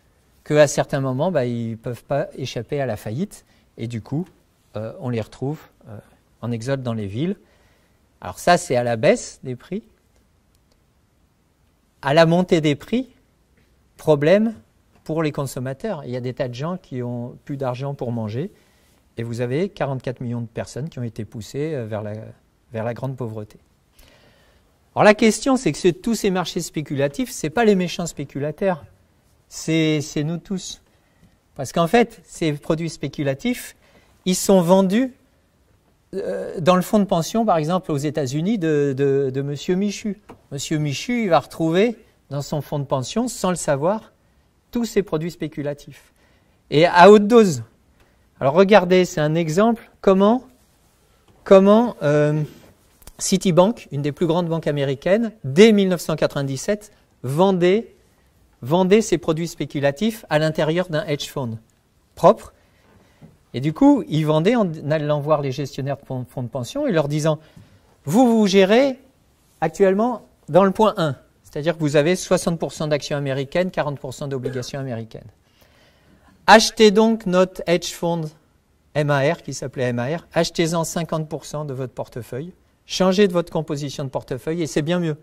qu'à certains moments, ils ne peuvent pas échapper à la faillite, et du coup, on les retrouve en exode dans les villes. Alors ça, c'est à la baisse des prix. À la montée des prix, problème pour les consommateurs. Il y a des tas de gens qui ont plus d'argent pour manger, et vous avez 44 millions de personnes qui ont été poussées vers la grande pauvreté. Alors la question, c'est que tous ces marchés spéculatifs, ce n'est pas les méchants spéculateurs, c'est nous tous. Parce qu'en fait, ces produits spéculatifs, ils sont vendus dans le fonds de pension, par exemple, aux États-Unis, de M. Michu. M. Michu, il va retrouver dans son fonds de pension, sans le savoir, tous ces produits spéculatifs. Et à haute dose. Alors regardez, c'est un exemple, comment Citibank, une des plus grandes banques américaines, dès 1997, vendait ses produits spéculatifs à l'intérieur d'un hedge fund propre. Et du coup, ils vendaient en allant voir les gestionnaires de fonds de pension et leur disant « Vous gérez actuellement dans le point 1 ». C'est-à-dire que vous avez 60% d'actions américaines, 40% d'obligations américaines. Achetez donc notre hedge fund MAR, qui s'appelait MAR, achetez-en 50% de votre portefeuille, changez de votre composition de portefeuille et c'est bien mieux.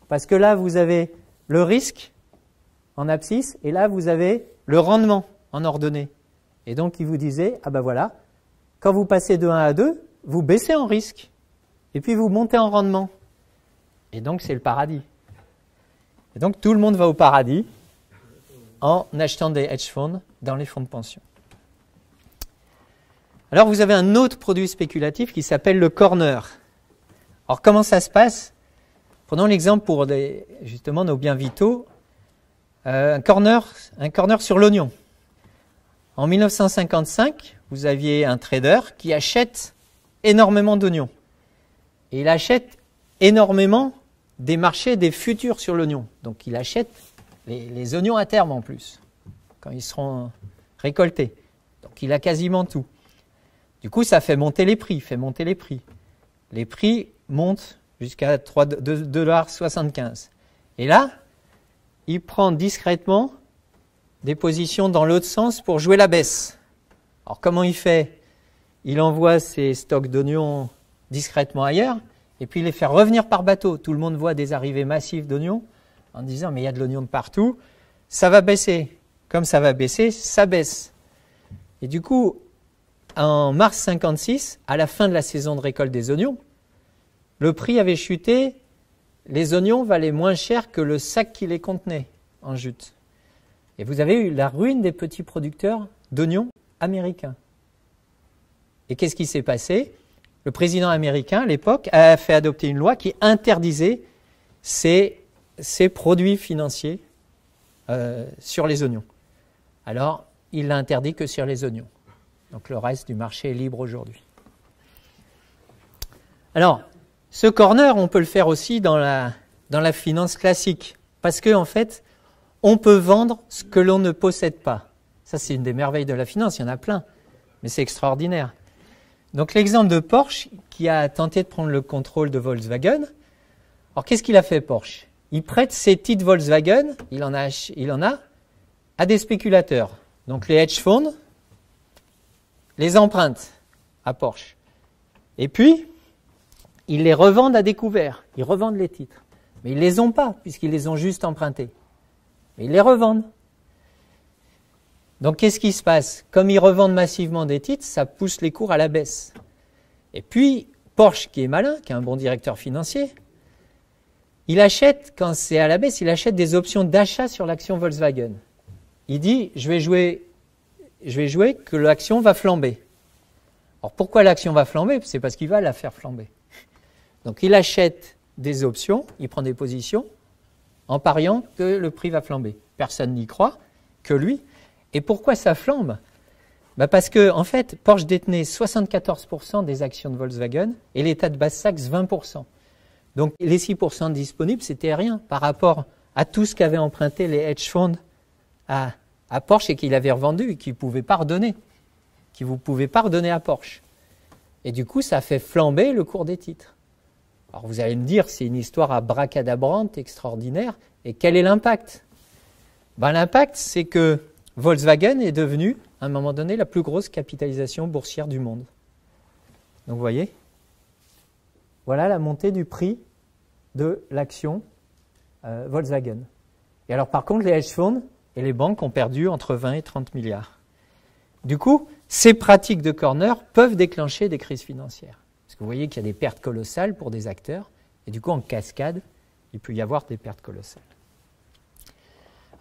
Parce que là, vous avez le risque en abscisse et là, vous avez le rendement en ordonnée. Et donc, il vous disait, voilà, quand vous passez de 1 à 2, vous baissez en risque et puis vous montez en rendement. Et donc, c'est le paradis. Et donc, tout le monde va au paradis en achetant des hedge funds dans les fonds de pension. Alors, vous avez un autre produit spéculatif qui s'appelle le corner. Alors, comment ça se passe? Prenons l'exemple pour justement nos biens vitaux. Un corner sur l'oignon. En 1955, vous aviez un trader qui achète énormément d'oignons. Et il achète énormément des marchés des futurs sur l'oignon. Donc il achète les oignons à terme en plus, quand ils seront récoltés. Donc il a quasiment tout. Du coup, ça fait monter les prix, Les prix montent jusqu'à 2,75 $. Et là, il prend discrètement des positions dans l'autre sens pour jouer la baisse. Alors comment il fait? Il envoie ses stocks d'oignons discrètement ailleurs, et puis il les fait revenir par bateau. Tout le monde voit des arrivées massives d'oignons en disant mais il y a de l'oignon de partout, ça va baisser. Comme ça va baisser, ça baisse. Et du coup, en mars 56, à la fin de la saison de récolte des oignons, le prix avait chuté, les oignons valaient moins cher que le sac qui les contenait en jute. Et vous avez eu la ruine des petits producteurs d'oignons américains. Et qu'est-ce qui s'est passé? Le président américain, à l'époque, a fait adopter une loi qui interdisait ces produits financiers sur les oignons. Alors, il l'a interdit que sur les oignons. Donc, le reste du marché est libre aujourd'hui. Alors, ce corner, on peut le faire aussi dans la finance classique. Parce qu'en fait, on peut vendre ce que l'on ne possède pas. Ça, c'est une des merveilles de la finance, il y en a plein. Mais c'est extraordinaire. Donc l'exemple de Porsche qui a tenté de prendre le contrôle de Volkswagen. Alors qu'est-ce qu'il a fait Porsche? Il prête ses titres Volkswagen, il en a à des spéculateurs. Donc les hedge funds les empruntent à Porsche. Et puis, ils les revendent à découvert. Ils revendent les titres. Mais ils ne les ont pas puisqu'ils les ont juste empruntés. Mais ils les revendent. Donc qu'est-ce qui se passe? Comme ils revendent massivement des titres, ça pousse les cours à la baisse. Et puis, Porsche, qui est malin, qui est un bon directeur financier, il achète, quand c'est à la baisse, il achète des options d'achat sur l'action Volkswagen. Il dit, je vais jouer que l'action va flamber. Alors pourquoi l'action va flamber? C'est parce qu'il va la faire flamber. Donc il achète des options, il prend des positions en pariant que le prix va flamber. Personne n'y croit, que lui. Et pourquoi ça flambe? Parce que, en fait, Porsche détenait 74% des actions de Volkswagen et l'État de Basse-Saxe 20%. Donc les 6% disponibles, c'était rien par rapport à tout ce qu'avaient emprunté les hedge funds à Porsche et qu'il avait revendu et qu'il ne pouvait pas redonner, qu'il ne pouvait pas redonner à Porsche. Et du coup, ça a fait flamber le cours des titres. Alors vous allez me dire, c'est une histoire abracadabrante, extraordinaire. Et quel est l'impact? L'impact, c'est que Volkswagen est devenu, à un moment donné, la plus grosse capitalisation boursière du monde. Donc vous voyez, voilà la montée du prix de l'action Volkswagen. Et alors par contre, les hedge funds et les banques ont perdu entre 20 et 30 milliards. Du coup, ces pratiques de corner peuvent déclencher des crises financières. Parce que vous voyez qu'il y a des pertes colossales pour des acteurs, et du coup, en cascade, il peut y avoir des pertes colossales.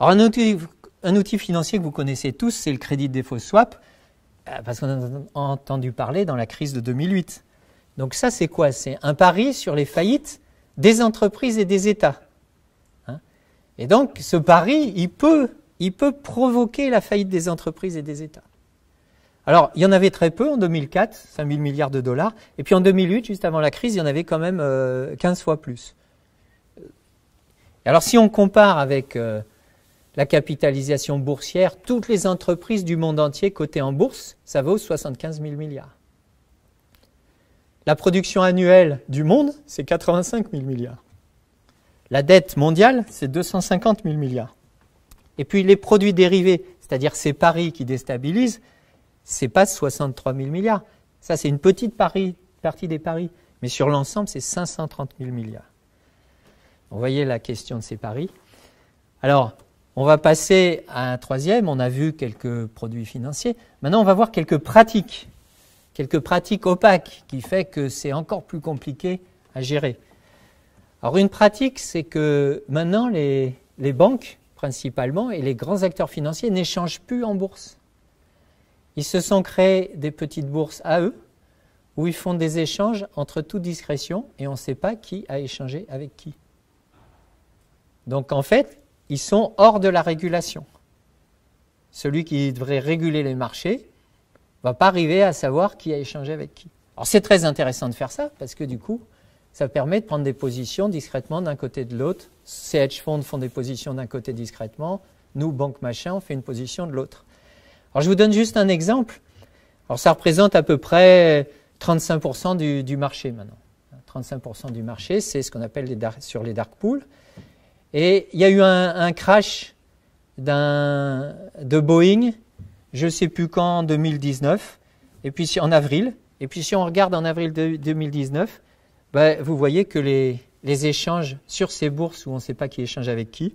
Alors, un outil financier que vous connaissez tous, c'est le crédit défaut swap, parce qu'on a entendu parler dans la crise de 2008. Donc ça, c'est quoi? C'est un pari sur les faillites des entreprises et des États. Et donc, ce pari, il peut provoquer la faillite des entreprises et des États. Alors, il y en avait très peu en 2004, 5 000 milliards de dollars. Et puis en 2008, juste avant la crise, il y en avait quand même 15 fois plus. Alors, si on compare avec la capitalisation boursière, toutes les entreprises du monde entier cotées en bourse, ça vaut 75 000 milliards. La production annuelle du monde, c'est 85 000 milliards. La dette mondiale, c'est 250 000 milliards. Et puis les produits dérivés, c'est-à-dire ces paris qui déstabilisent, c'est pas 63 000 milliards. Ça, c'est une petite partie des paris. Mais sur l'ensemble, c'est 530 000 milliards. Vous voyez la question de ces paris. Alors, on va passer à un troisième. On a vu quelques produits financiers. Maintenant, on va voir quelques pratiques opaques qui fait que c'est encore plus compliqué à gérer. Alors, une pratique, c'est que maintenant, les banques, principalement, et les grands acteurs financiers n'échangent plus en bourse. Ils se sont créés des petites bourses à eux, où ils font des échanges entre toute discrétion, et on ne sait pas qui a échangé avec qui. Donc en fait, ils sont hors de la régulation. Celui qui devrait réguler les marchés ne va pas arriver à savoir qui a échangé avec qui. Alors c'est très intéressant de faire ça, parce que du coup, ça permet de prendre des positions discrètement d'un côté de l'autre. Ces hedge funds font des positions d'un côté discrètement. Nous, banque machin, on fait une position de l'autre. Alors je vous donne juste un exemple. Alors ça représente à peu près 35% du marché maintenant. 35% du marché, c'est ce qu'on appelle sur les dark pools. Et il y a eu un crash de Boeing, je ne sais plus quand, en 2019, et puis en avril. Et puis si on regarde en avril 2019, vous voyez que les échanges sur ces bourses où on ne sait pas qui échange avec qui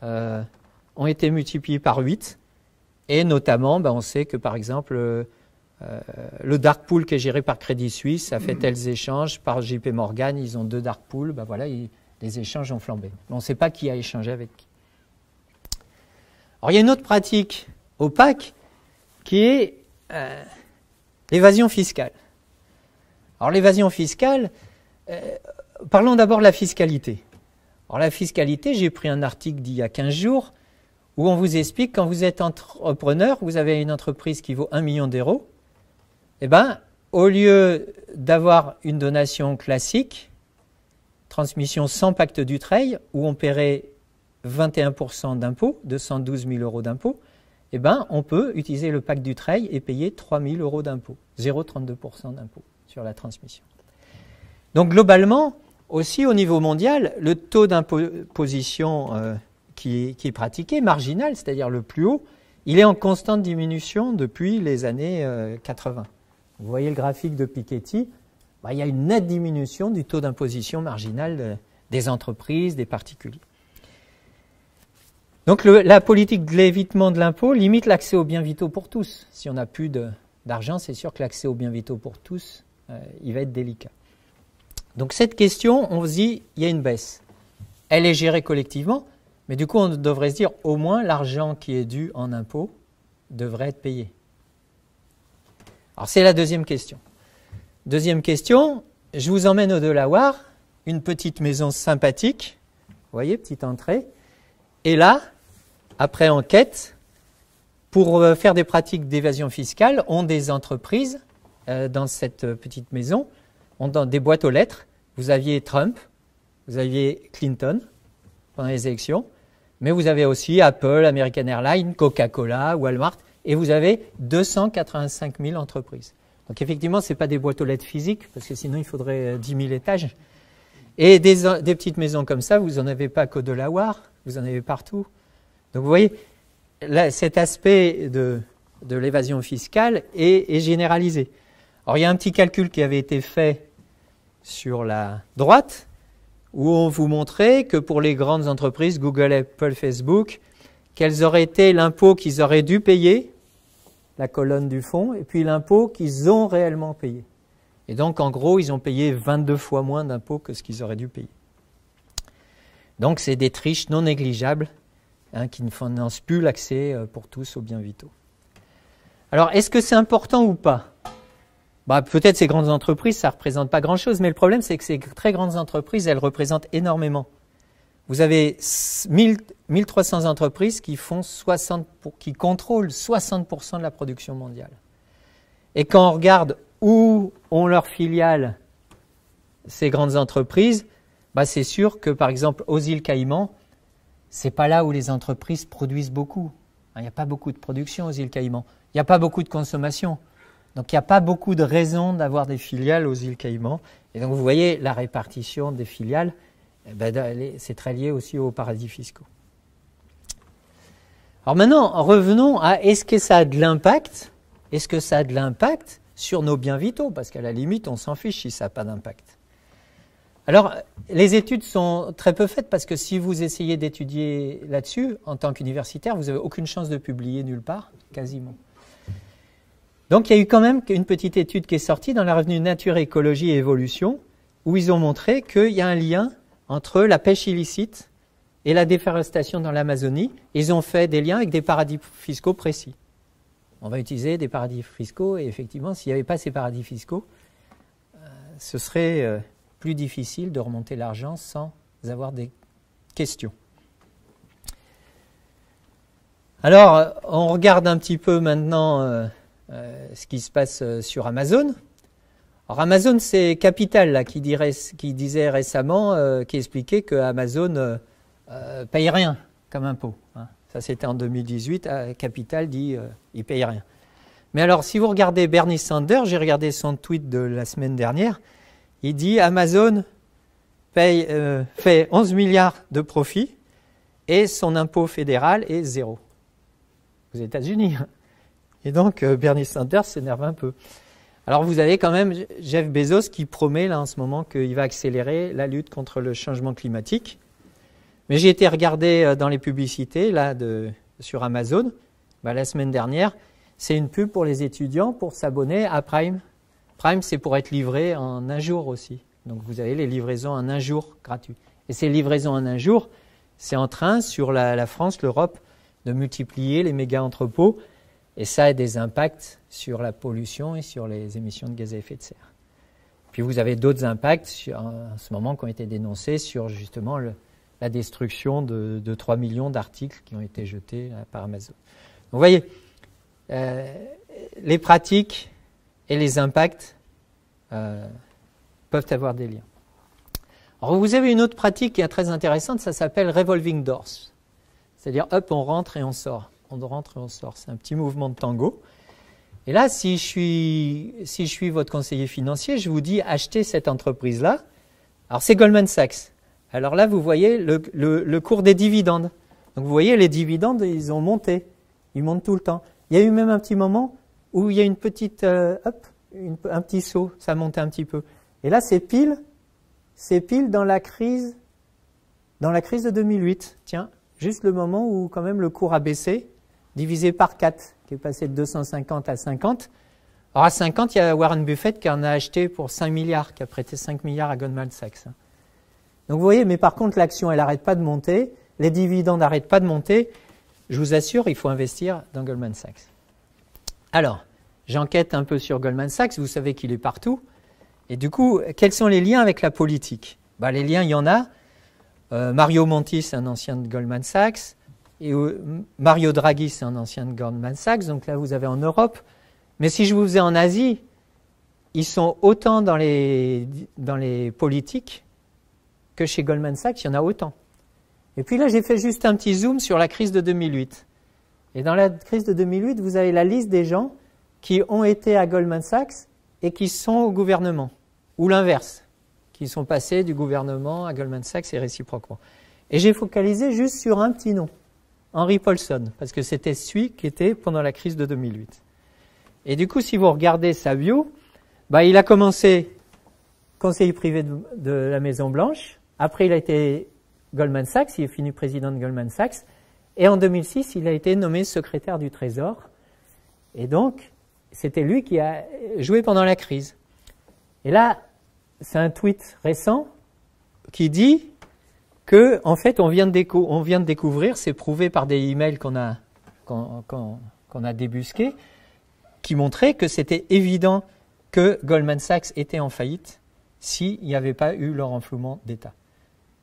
ont été multipliés par 8. Et notamment, on sait que par exemple, le dark pool qui est géré par Crédit Suisse a fait tels échanges. Par JP Morgan, ils ont 2 dark pools. Les échanges ont flambé. Mais on ne sait pas qui a échangé avec qui. Alors il y a une autre pratique opaque qui est l'évasion fiscale. Alors l'évasion fiscale, parlons d'abord de la fiscalité. Alors la fiscalité, j'ai pris un article d'il y a 15 jours où on vous explique quand vous êtes entrepreneur, vous avez une entreprise qui vaut 1 million d'euros, au lieu d'avoir une donation classique, transmission sans pacte Dutreil, où on paierait 21% d'impôts, 212 000 euros d'impôts, on peut utiliser le pacte Dutreil et payer 3 000 euros d'impôts, 0,32% d'impôts sur la transmission. Donc globalement, aussi au niveau mondial, le taux d'imposition qui est pratiqué, marginal, c'est-à-dire le plus haut, il est en constante diminution depuis les années 80. Vous voyez le graphique de Piketty, il y a une nette diminution du taux d'imposition marginal des entreprises, des particuliers. Donc la politique de l'évitement de l'impôt limite l'accès aux biens vitaux pour tous. Si on n'a plus d'argent, c'est sûr que l'accès aux biens vitaux pour tous, il va être délicat. Donc cette question, on se dit, il y a une baisse. Elle est gérée collectivement, mais du coup on devrait se dire, au moins l'argent qui est dû en impôt devrait être payé. Alors c'est la deuxième question. Deuxième question, je vous emmène au Delaware, une petite maison sympathique, voyez, petite entrée. Et là, après enquête, pour faire des pratiques d'évasion fiscale, ont des entreprises dans cette petite maison, ont dans des boîtes aux lettres. Vous aviez Trump, vous aviez Clinton pendant les élections, mais vous avez aussi Apple, American Airlines, Coca-Cola, Walmart, et vous avez 285 000 entreprises. Donc effectivement, ce n'est pas des boîtes aux lettres physiques, parce que sinon il faudrait 10 000 étages. Et des petites maisons comme ça, vous n'en avez pas qu'au Delaware, vous en avez partout. Donc vous voyez, là, cet aspect de l'évasion fiscale est généralisé. Alors il y a un petit calcul qui avait été fait sur la droite, où on vous montrait que pour les grandes entreprises, Google, Apple, Facebook, quels auraient été l'impôt qu'ils auraient dû payer, la colonne du fond, et puis l'impôt qu'ils ont réellement payé. Et donc en gros, ils ont payé 22 fois moins d'impôts que ce qu'ils auraient dû payer. Donc c'est des triches non négligeables qui ne financent plus l'accès pour tous aux biens vitaux. Alors est-ce que c'est important ou pas ? Peut-être ces grandes entreprises, ça ne représente pas grand-chose, mais le problème, c'est que ces très grandes entreprises, elles représentent énormément. Vous avez 1300 entreprises qui contrôlent 60% de la production mondiale. Et quand on regarde où ont leurs filiales ces grandes entreprises, c'est sûr que, par exemple, aux îles Caïmans, ce n'est pas là où les entreprises produisent beaucoup. Il n'y a pas beaucoup de production aux îles Caïmans. Il n'y a pas beaucoup de consommation. Donc, il n'y a pas beaucoup de raisons d'avoir des filiales aux îles Caïmans. Et donc, vous voyez, la répartition des filiales, c'est très lié aussi aux paradis fiscaux. Alors maintenant, revenons à est-ce que ça a de l'impact ? Est-ce que ça a de l'impact sur nos biens vitaux ? Parce qu'à la limite, on s'en fiche si ça n'a pas d'impact. Alors, les études sont très peu faites parce que si vous essayez d'étudier là-dessus, en tant qu'universitaire, vous n'avez aucune chance de publier nulle part, quasiment. Donc, il y a eu quand même une petite étude qui est sortie dans la revue Nature, Écologie et Évolution, où ils ont montré qu'il y a un lien entre la pêche illicite et la déforestation dans l'Amazonie. Ils ont fait des liens avec des paradis fiscaux précis. On va utiliser des paradis fiscaux et effectivement, s'il n'y avait pas ces paradis fiscaux, ce serait plus difficile de remonter l'argent sans avoir des questions. Alors, on regarde un petit peu maintenant ce qui se passe sur Amazon. Alors Amazon, c'est Capital là, qui disait récemment, qui expliquait que Amazon paye rien comme impôt. Ça, c'était en 2018. Capital dit il paye rien. Mais alors, si vous regardez Bernie Sanders, j'ai regardé son tweet de la semaine dernière, il dit Amazon fait 11 milliards de profit et son impôt fédéral est 0 aux États-Unis. Et donc, Bernie Sanders s'énerve un peu. Alors, vous avez quand même Jeff Bezos qui promet là en ce moment qu'il va accélérer la lutte contre le changement climatique. Mais j'ai été regarder dans les publicités là sur Amazon la semaine dernière. C'est une pub pour les étudiants pour s'abonner à Prime. Prime, c'est pour être livré en un jour aussi. Donc, vous avez les livraisons en un jour gratuits. Et ces livraisons en un jour, c'est en train, sur la France, l'Europe, de multiplier les méga-entrepôts. Et ça a des impacts sur la pollution et sur les émissions de gaz à effet de serre. Puis vous avez d'autres impacts en ce moment qui ont été dénoncés sur justement la destruction de 3 millions d'articles qui ont été jetés par Amazon. Donc vous voyez, les pratiques et les impacts peuvent avoir des liens. Alors vous avez une autre pratique qui est très intéressante, ça s'appelle revolving doors. C'est-à-dire, hop, on rentre et on sort. On rentre et on sort. C'est un petit mouvement de tango. Et là, si je suis votre conseiller financier, je vous dis achetez cette entreprise-là. Alors, c'est Goldman Sachs. Alors là, vous voyez le cours des dividendes. Donc, vous voyez, les dividendes, ils ont monté. Ils montent tout le temps. Il y a eu même un petit moment où il y a une petite, un petit saut. Ça montait un petit peu. Et là, c'est pile dans la crise de 2008. Tiens, juste le moment où quand même le cours a baissé. Divisé par 4, qui est passé de 250 à 50. Alors à 50, il y a Warren Buffett qui en a acheté pour 5 milliards, qui a prêté 5 milliards à Goldman Sachs. Donc vous voyez, mais par contre, l'action, elle n'arrête pas de monter, les dividendes n'arrêtent pas de monter. Je vous assure, il faut investir dans Goldman Sachs. Alors, j'enquête un peu sur Goldman Sachs, vous savez qu'il est partout. Et du coup, quels sont les liens avec la politique ? Les liens, il y en a. Mario Monti, c'est un ancien de Goldman Sachs. Et Mario Draghi, c'est un ancien de Goldman Sachs. Donc là, vous avez en Europe. Mais si je vous ai en Asie, ils sont autant dans les politiques que chez Goldman Sachs, il y en a autant. Et puis là, j'ai fait juste un petit zoom sur la crise de 2008. Et dans la crise de 2008, vous avez la liste des gens qui ont été à Goldman Sachs et qui sont au gouvernement. Ou l'inverse, qui sont passés du gouvernement à Goldman Sachs et réciproquement. Et j'ai focalisé juste sur un petit nom, Henry Paulson, parce que c'était celui qui était pendant la crise de 2008. Et du coup, si vous regardez sa bio, il a commencé conseiller privé de la Maison-Blanche. Après, il a été Goldman Sachs, il est fini président de Goldman Sachs. Et en 2006, il a été nommé secrétaire du Trésor. Et donc, c'était lui qui a joué pendant la crise. Et là, c'est un tweet récent qui dit que, en fait, on vient de découvrir, c'est prouvé par des emails qu'on a débusqués, qui montraient que c'était évident que Goldman Sachs était en faillite s'il n'y avait pas eu le renflouement d'État.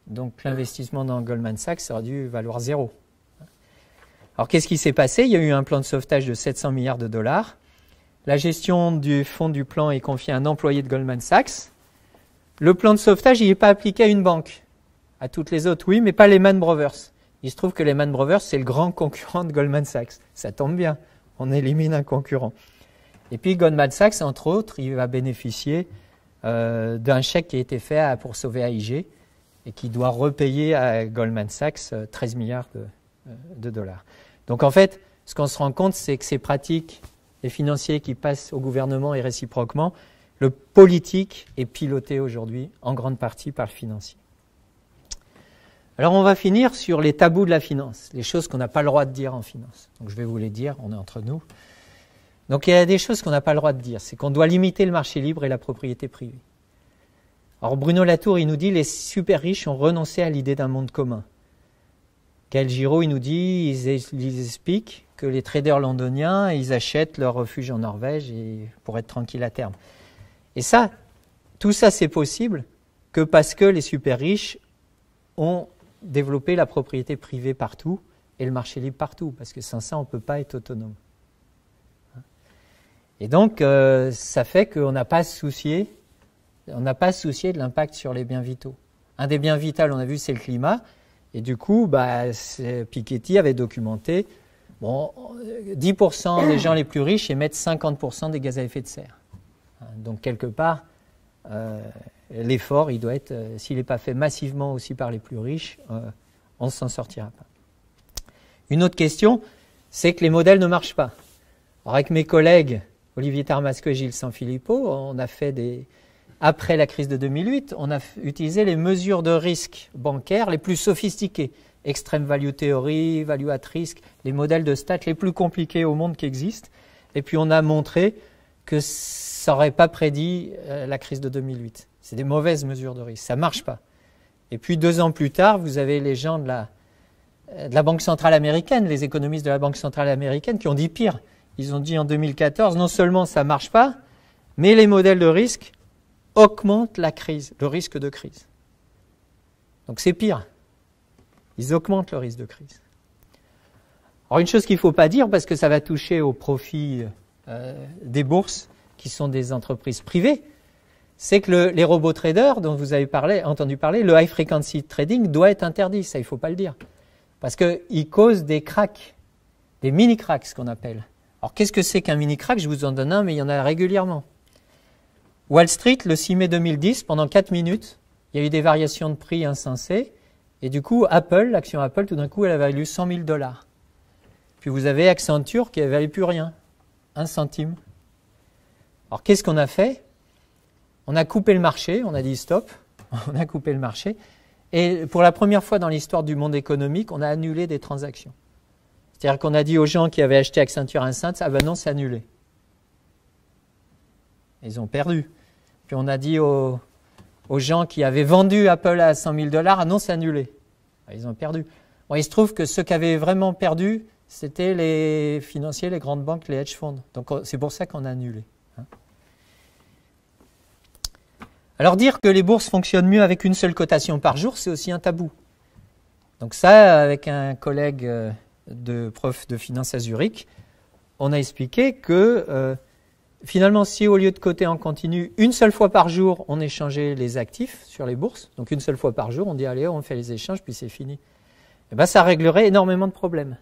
Donc l'investissement dans Goldman Sachs aurait dû valoir 0. Alors qu'est-ce qui s'est passé? Il y a eu un plan de sauvetage de 700 milliards de dollars. La gestion du fonds du plan est confiée à un employé de Goldman Sachs. Le plan de sauvetage, il n'est pas appliqué à une banque. À toutes les autres, oui, mais pas Lehman Brothers. Il se trouve que Lehman Brothers, c'est le grand concurrent de Goldman Sachs. Ça tombe bien, on élimine un concurrent. Et puis Goldman Sachs, entre autres, il va bénéficier d'un chèque qui a été fait pour sauver AIG et qui doit repayer à Goldman Sachs 13 milliards de dollars. Donc en fait, ce qu'on se rend compte, c'est que ces pratiques, les financiers qui passent au gouvernement et réciproquement, le politique est piloté aujourd'hui en grande partie par le financier. Alors on va finir sur les tabous de la finance, les choses qu'on n'a pas le droit de dire en finance. Donc je vais vous les dire, on est entre nous. Donc il y a des choses qu'on n'a pas le droit de dire, c'est qu'on doit limiter le marché libre et la propriété privée. Alors Bruno Latour, il nous dit les super riches ont renoncé à l'idée d'un monde commun. Gaël Giraud, il nous dit, ils expliquent que les traders londoniens, ils achètent leur refuge en Norvège pour être tranquilles à terme. Et ça, tout ça c'est possible que parce que les super riches ont développé la propriété privée partout et le marché libre partout, parce que sans ça on ne peut pas être autonome. Et donc, ça fait qu'on n'a pas à se soucier de l'impact sur les biens vitaux. Un des biens vitaux, on a vu, c'est le climat. Et du coup, Piketty avait documenté, 10% des gens les plus riches émettent 50% des gaz à effet de serre. Donc, quelque part, l'effort, il doit être, s'il n'est pas fait massivement aussi par les plus riches, on ne s'en sortira pas. Une autre question, c'est que les modèles ne marchent pas. Alors, avec mes collègues, Olivier Tarmasco et Gilles Sanfilippo, on a fait après la crise de 2008, on a utilisé les mesures de risque bancaire les plus sophistiquées. Extreme Value Theory, Value at Risk, les modèles de stats les plus compliqués au monde qui existent. Et puis on a montré que ça n'aurait pas prédit la crise de 2008. C'est des mauvaises mesures de risque, ça ne marche pas. Et puis 2 ans plus tard, vous avez les gens de la Banque centrale américaine, les économistes de la Banque centrale américaine qui ont dit pire. Ils ont dit en 2014, non seulement ça ne marche pas, mais les modèles de risque augmentent le risque de crise. Donc c'est pire. Ils augmentent le risque de crise. Alors une chose qu'il ne faut pas dire, parce que ça va toucher aux profits des bourses, qui sont des entreprises privées, c'est que les robots traders dont vous avez entendu parler, le high frequency trading doit être interdit, ça il ne faut pas le dire. Parce qu'il cause des cracks, des mini-cracks ce qu'on appelle. Alors qu'est-ce que c'est qu'un mini-crack? Je vous en donne un, mais il y en a régulièrement. Wall Street, le 6 mai 2010, pendant 4 minutes, il y a eu des variations de prix insensées. Et du coup, l'action Apple, tout d'un coup, elle a valu 100 000 $. Puis vous avez Accenture qui ne valait plus rien, 1 centime. Alors qu'est-ce qu'on a fait? On a coupé le marché, on a dit stop, on a coupé le marché. Et pour la première fois dans l'histoire du monde économique, on a annulé des transactions. C'est-à-dire qu'on a dit aux gens qui avaient acheté Accenture à 1 cent, ah ben non, c'est annulé. Ils ont perdu. Puis on a dit aux gens qui avaient vendu Apple à 100 000 $, ah non, c'est annulé. Ils ont perdu. Bon, il se trouve que ceux qui avaient vraiment perdu, c'était les financiers, les grandes banques, les hedge funds. Donc c'est pour ça qu'on a annulé. Alors dire que les bourses fonctionnent mieux avec une seule cotation par jour, c'est aussi un tabou. Donc ça, avec un collègue de prof de finance à Zurich, on a expliqué que finalement, si au lieu de coter en continu, une seule fois par jour, on échangeait les actifs sur les bourses, donc une seule fois par jour, on dit allez, on fait les échanges, puis c'est fini. Et ben, ça réglerait énormément de problèmes.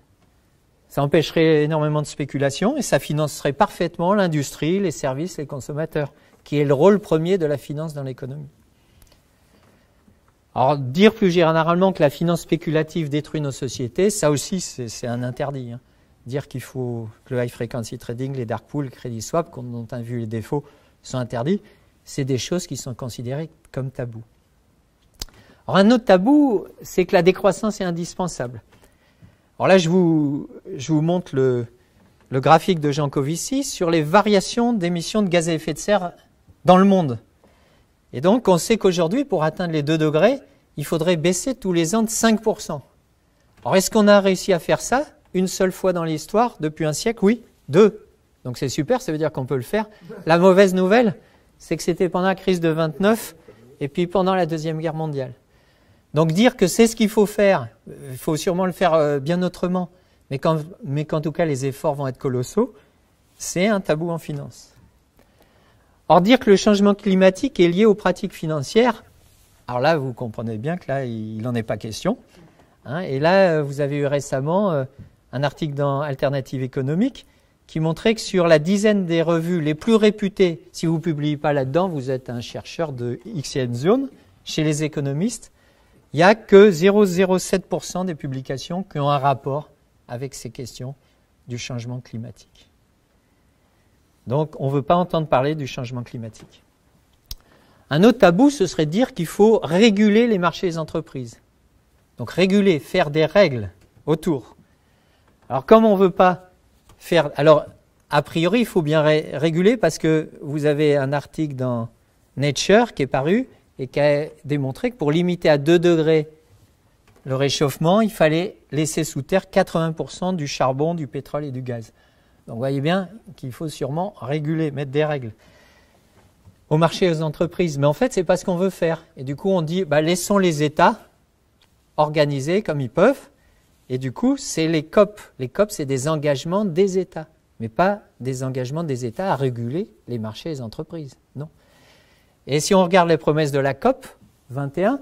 Ça empêcherait énormément de spéculation et ça financerait parfaitement l'industrie, les services, les consommateurs, qui est le rôle premier de la finance dans l'économie. Alors, dire plus généralement que la finance spéculative détruit nos sociétés, ça aussi, c'est un interdit. Hein. Dire qu'il faut que le high frequency trading, les dark pools, le crédit swap, dont on a vu les défauts, sont interdits, c'est des choses qui sont considérées comme tabous. Alors, un autre tabou, c'est que la décroissance est indispensable. Alors là, je vous montre le graphique de Jean Covici sur les variations d'émissions de gaz à effet de serre dans le monde. Et donc, on sait qu'aujourd'hui, pour atteindre les 2 degrés, il faudrait baisser tous les ans de 5%. Alors, est-ce qu'on a réussi à faire ça une seule fois dans l'histoire, depuis un siècle? Oui, 2. Donc c'est super, ça veut dire qu'on peut le faire. La mauvaise nouvelle, c'est que c'était pendant la crise de 29 et puis pendant la Deuxième Guerre mondiale. Donc dire que c'est ce qu'il faut faire, il faut sûrement le faire bien autrement, mais qu'en tout cas les efforts vont être colossaux, c'est un tabou en finance. Or, dire que le changement climatique est lié aux pratiques financières, alors là, vous comprenez bien que là, il n'en est pas question. Hein, et là, vous avez eu récemment un article dans Alternative économique qui montrait que sur la dizaine des revues les plus réputées, si vous ne publiez pas là-dedans, vous êtes un chercheur de XN Zone, chez les économistes, il n'y a que 0,07% des publications qui ont un rapport avec ces questions du changement climatique. Donc, on ne veut pas entendre parler du changement climatique. Un autre tabou, ce serait de dire qu'il faut réguler les marchés des entreprises. Donc, réguler, faire des règles autour. Alors, comme on ne veut pas faire... Alors, a priori, il faut bien réguler parce que vous avez un article dans Nature qui est paru et qui a démontré que pour limiter à 2 degrés le réchauffement, il fallait laisser sous terre 80% du charbon, du pétrole et du gaz. Donc, vous voyez bien qu'il faut sûrement réguler, mettre des règles au marché et aux entreprises. Mais en fait, ce n'est pas ce qu'on veut faire. Et du coup, on dit, laissons les États organiser comme ils peuvent. Et du coup, c'est les COP. Les COP, c'est des engagements des États, mais pas des engagements des États à réguler les marchés et les entreprises. Non. Et si on regarde les promesses de la COP 21,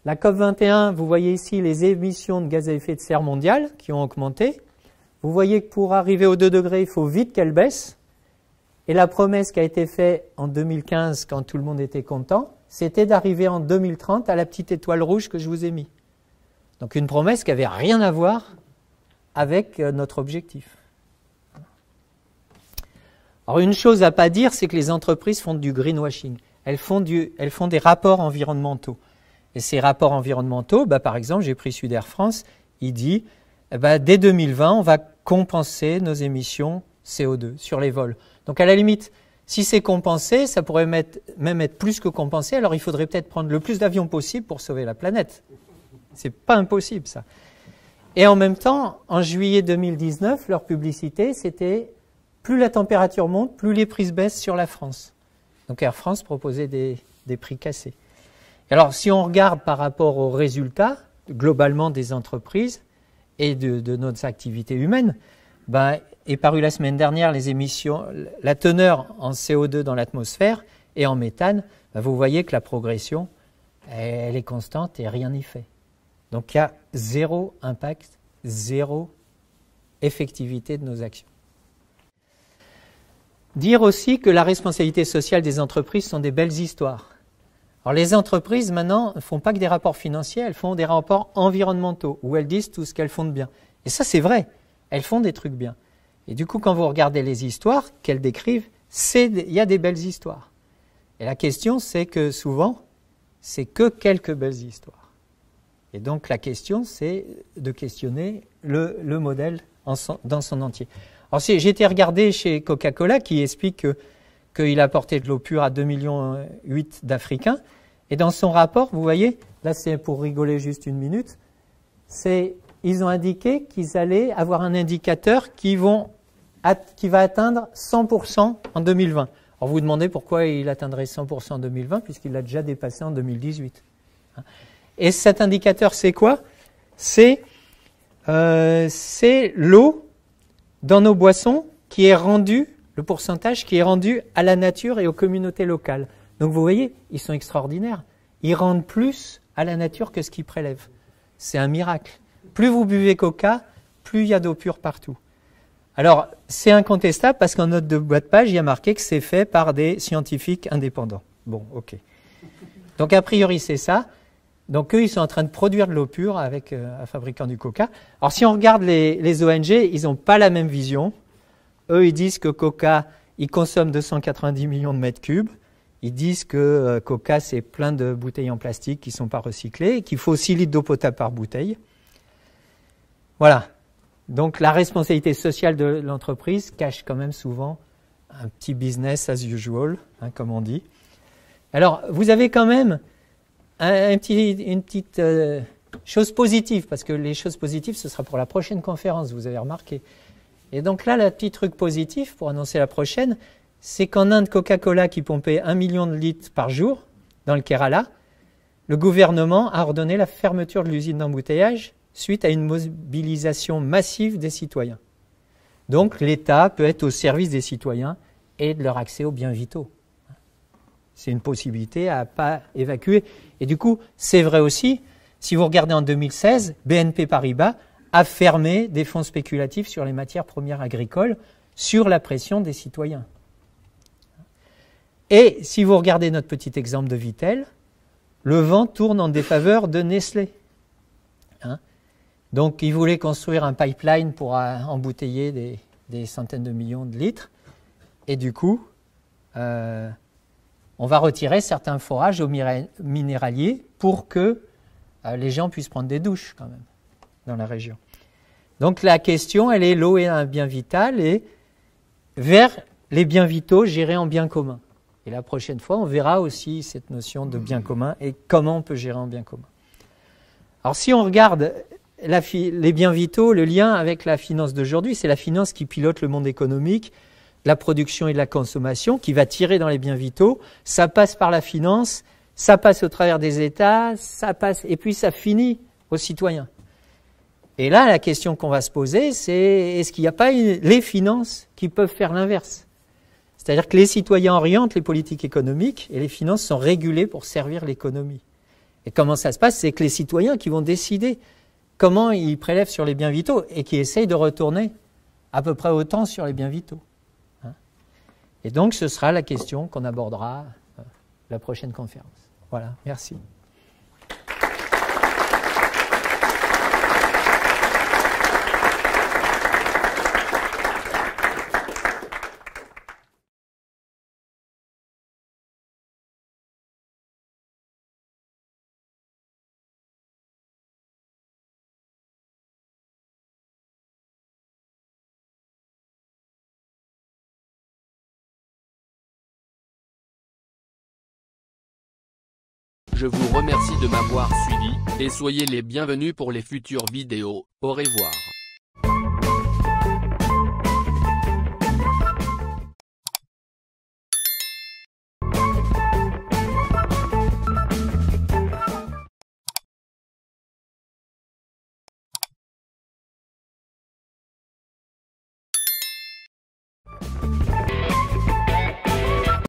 la COP 21, vous voyez ici les émissions de gaz à effet de serre mondiales qui ont augmenté. Vous voyez que pour arriver aux 2 degrés, il faut vite qu'elle baisse. Et la promesse qui a été faite en 2015, quand tout le monde était content, c'était d'arriver en 2030 à la petite étoile rouge que je vous ai mis. Donc une promesse qui n'avait rien à voir avec notre objectif. Alors une chose à pas dire, c'est que les entreprises font du greenwashing. Elles font des rapports environnementaux. Et ces rapports environnementaux, par exemple, j'ai pris celui d'Air France, il dit, dès 2020, on va compenser nos émissions CO2 sur les vols. Donc à la limite, si c'est compensé, ça pourrait même être plus que compensé, alors il faudrait peut-être prendre le plus d'avions possible pour sauver la planète. C'est pas impossible, ça. Et en même temps, en juillet 2019, leur publicité, c'était plus la température monte, plus les prix baissent sur la France. Donc Air France proposait des prix cassés. Alors, si on regarde par rapport aux résultats, globalement des entreprises et de nos activités humaines, est paru la semaine dernière les émissions, la teneur en CO2 dans l'atmosphère et en méthane, vous voyez que la progression, elle est constante et rien n'y fait. Donc il y a zéro impact, zéro effectivité de nos actions. Dire aussi que la responsabilité sociale des entreprises sont des belles histoires. Alors les entreprises maintenant ne font pas que des rapports financiers, elles font des rapports environnementaux où elles disent tout ce qu'elles font de bien. Et ça c'est vrai, elles font des trucs bien. Et du coup quand vous regardez les histoires qu'elles décrivent, il y a des belles histoires. Et la question c'est que souvent, c'est que quelques belles histoires. Et donc la question, c'est de questionner le modèle dans son entier. Alors j'ai été regardé chez Coca-Cola qui explique qu'il a apporté de l'eau pure à 2,8 millions d'Africains. Et dans son rapport, vous voyez, là c'est pour rigoler juste une minute, ils ont indiqué qu'ils allaient avoir un indicateur qui va atteindre 100% en 2020. Alors vous vous demandez pourquoi il atteindrait 100% en 2020 puisqu'il l'a déjà dépassé en 2018. Et cet indicateur, c'est quoi? c'est l'eau dans nos boissons qui est rendue, le pourcentage qui est rendu à la nature et aux communautés locales. Donc vous voyez, ils sont extraordinaires. Ils rendent plus à la nature que ce qu'ils prélèvent. C'est un miracle. Plus vous buvez Coca, plus il y a d'eau pure partout. Alors, c'est incontestable parce qu'en note de bas de page, il y a marqué que c'est fait par des scientifiques indépendants. Bon, ok. Donc, a priori, c'est ça. Donc, eux, ils sont en train de produire de l'eau pure avec un fabricant du Coca. Alors, si on regarde les ONG, ils n'ont pas la même vision. Eux, ils disent que Coca, ils consomment 290 millions de mètres cubes. Ils disent que Coca, c'est plein de bouteilles en plastique qui ne sont pas recyclées, qu'il faut 6 litres d'eau potable par bouteille. Voilà. Donc la responsabilité sociale de l'entreprise cache quand même souvent un petit business as usual, hein, comme on dit. Alors, vous avez quand même une petite chose positive, parce que les choses positives, ce sera pour la prochaine conférence, vous avez remarqué. Et donc là, le petit truc positif, pour annoncer la prochaine, c'est qu'en Inde, Coca-Cola, qui pompait 1 million de litres par jour dans le Kerala, le gouvernement a ordonné la fermeture de l'usine d'embouteillage suite à une mobilisation massive des citoyens. Donc l'État peut être au service des citoyens et de leur accès aux biens vitaux. C'est une possibilité à ne pas évacuer. Et du coup, c'est vrai aussi, si vous regardez en 2016, BNP Paribas a fermé des fonds spéculatifs sur les matières premières agricoles sur la pression des citoyens. Et si vous regardez notre petit exemple de Vittel, le vent tourne en défaveur de Nestlé. Hein? Donc, ils voulaient construire un pipeline pour embouteiller des centaines de millions de litres. Et du coup, on va retirer certains forages aux minéraliers pour que les gens puissent prendre des douches quand même dans la région. Donc, la question, elle est l'eau est un bien vital et vers les biens vitaux gérés en bien commun. Et la prochaine fois, on verra aussi cette notion de bien commun et comment on peut gérer en bien commun. Alors, si on regarde les biens vitaux, le lien avec la finance d'aujourd'hui, c'est la finance qui pilote le monde économique, la production et de la consommation, qui va tirer dans les biens vitaux. Ça passe par la finance, ça passe au travers des États, ça passe, et puis ça finit aux citoyens. Et là, la question qu'on va se poser, c'est est-ce qu'il n'y a pas les finances qui peuvent faire l'inverse ? C'est-à-dire que les citoyens orientent les politiques économiques et les finances sont régulées pour servir l'économie. Et comment ça se passe? C'est que les citoyens qui vont décider comment ils prélèvent sur les biens vitaux et qui essayent de retourner à peu près autant sur les biens vitaux. Hein? Et donc, ce sera la question qu'on abordera la prochaine conférence. Voilà, merci. Je vous remercie de m'avoir suivi, et soyez les bienvenus pour les futures vidéos. Au revoir.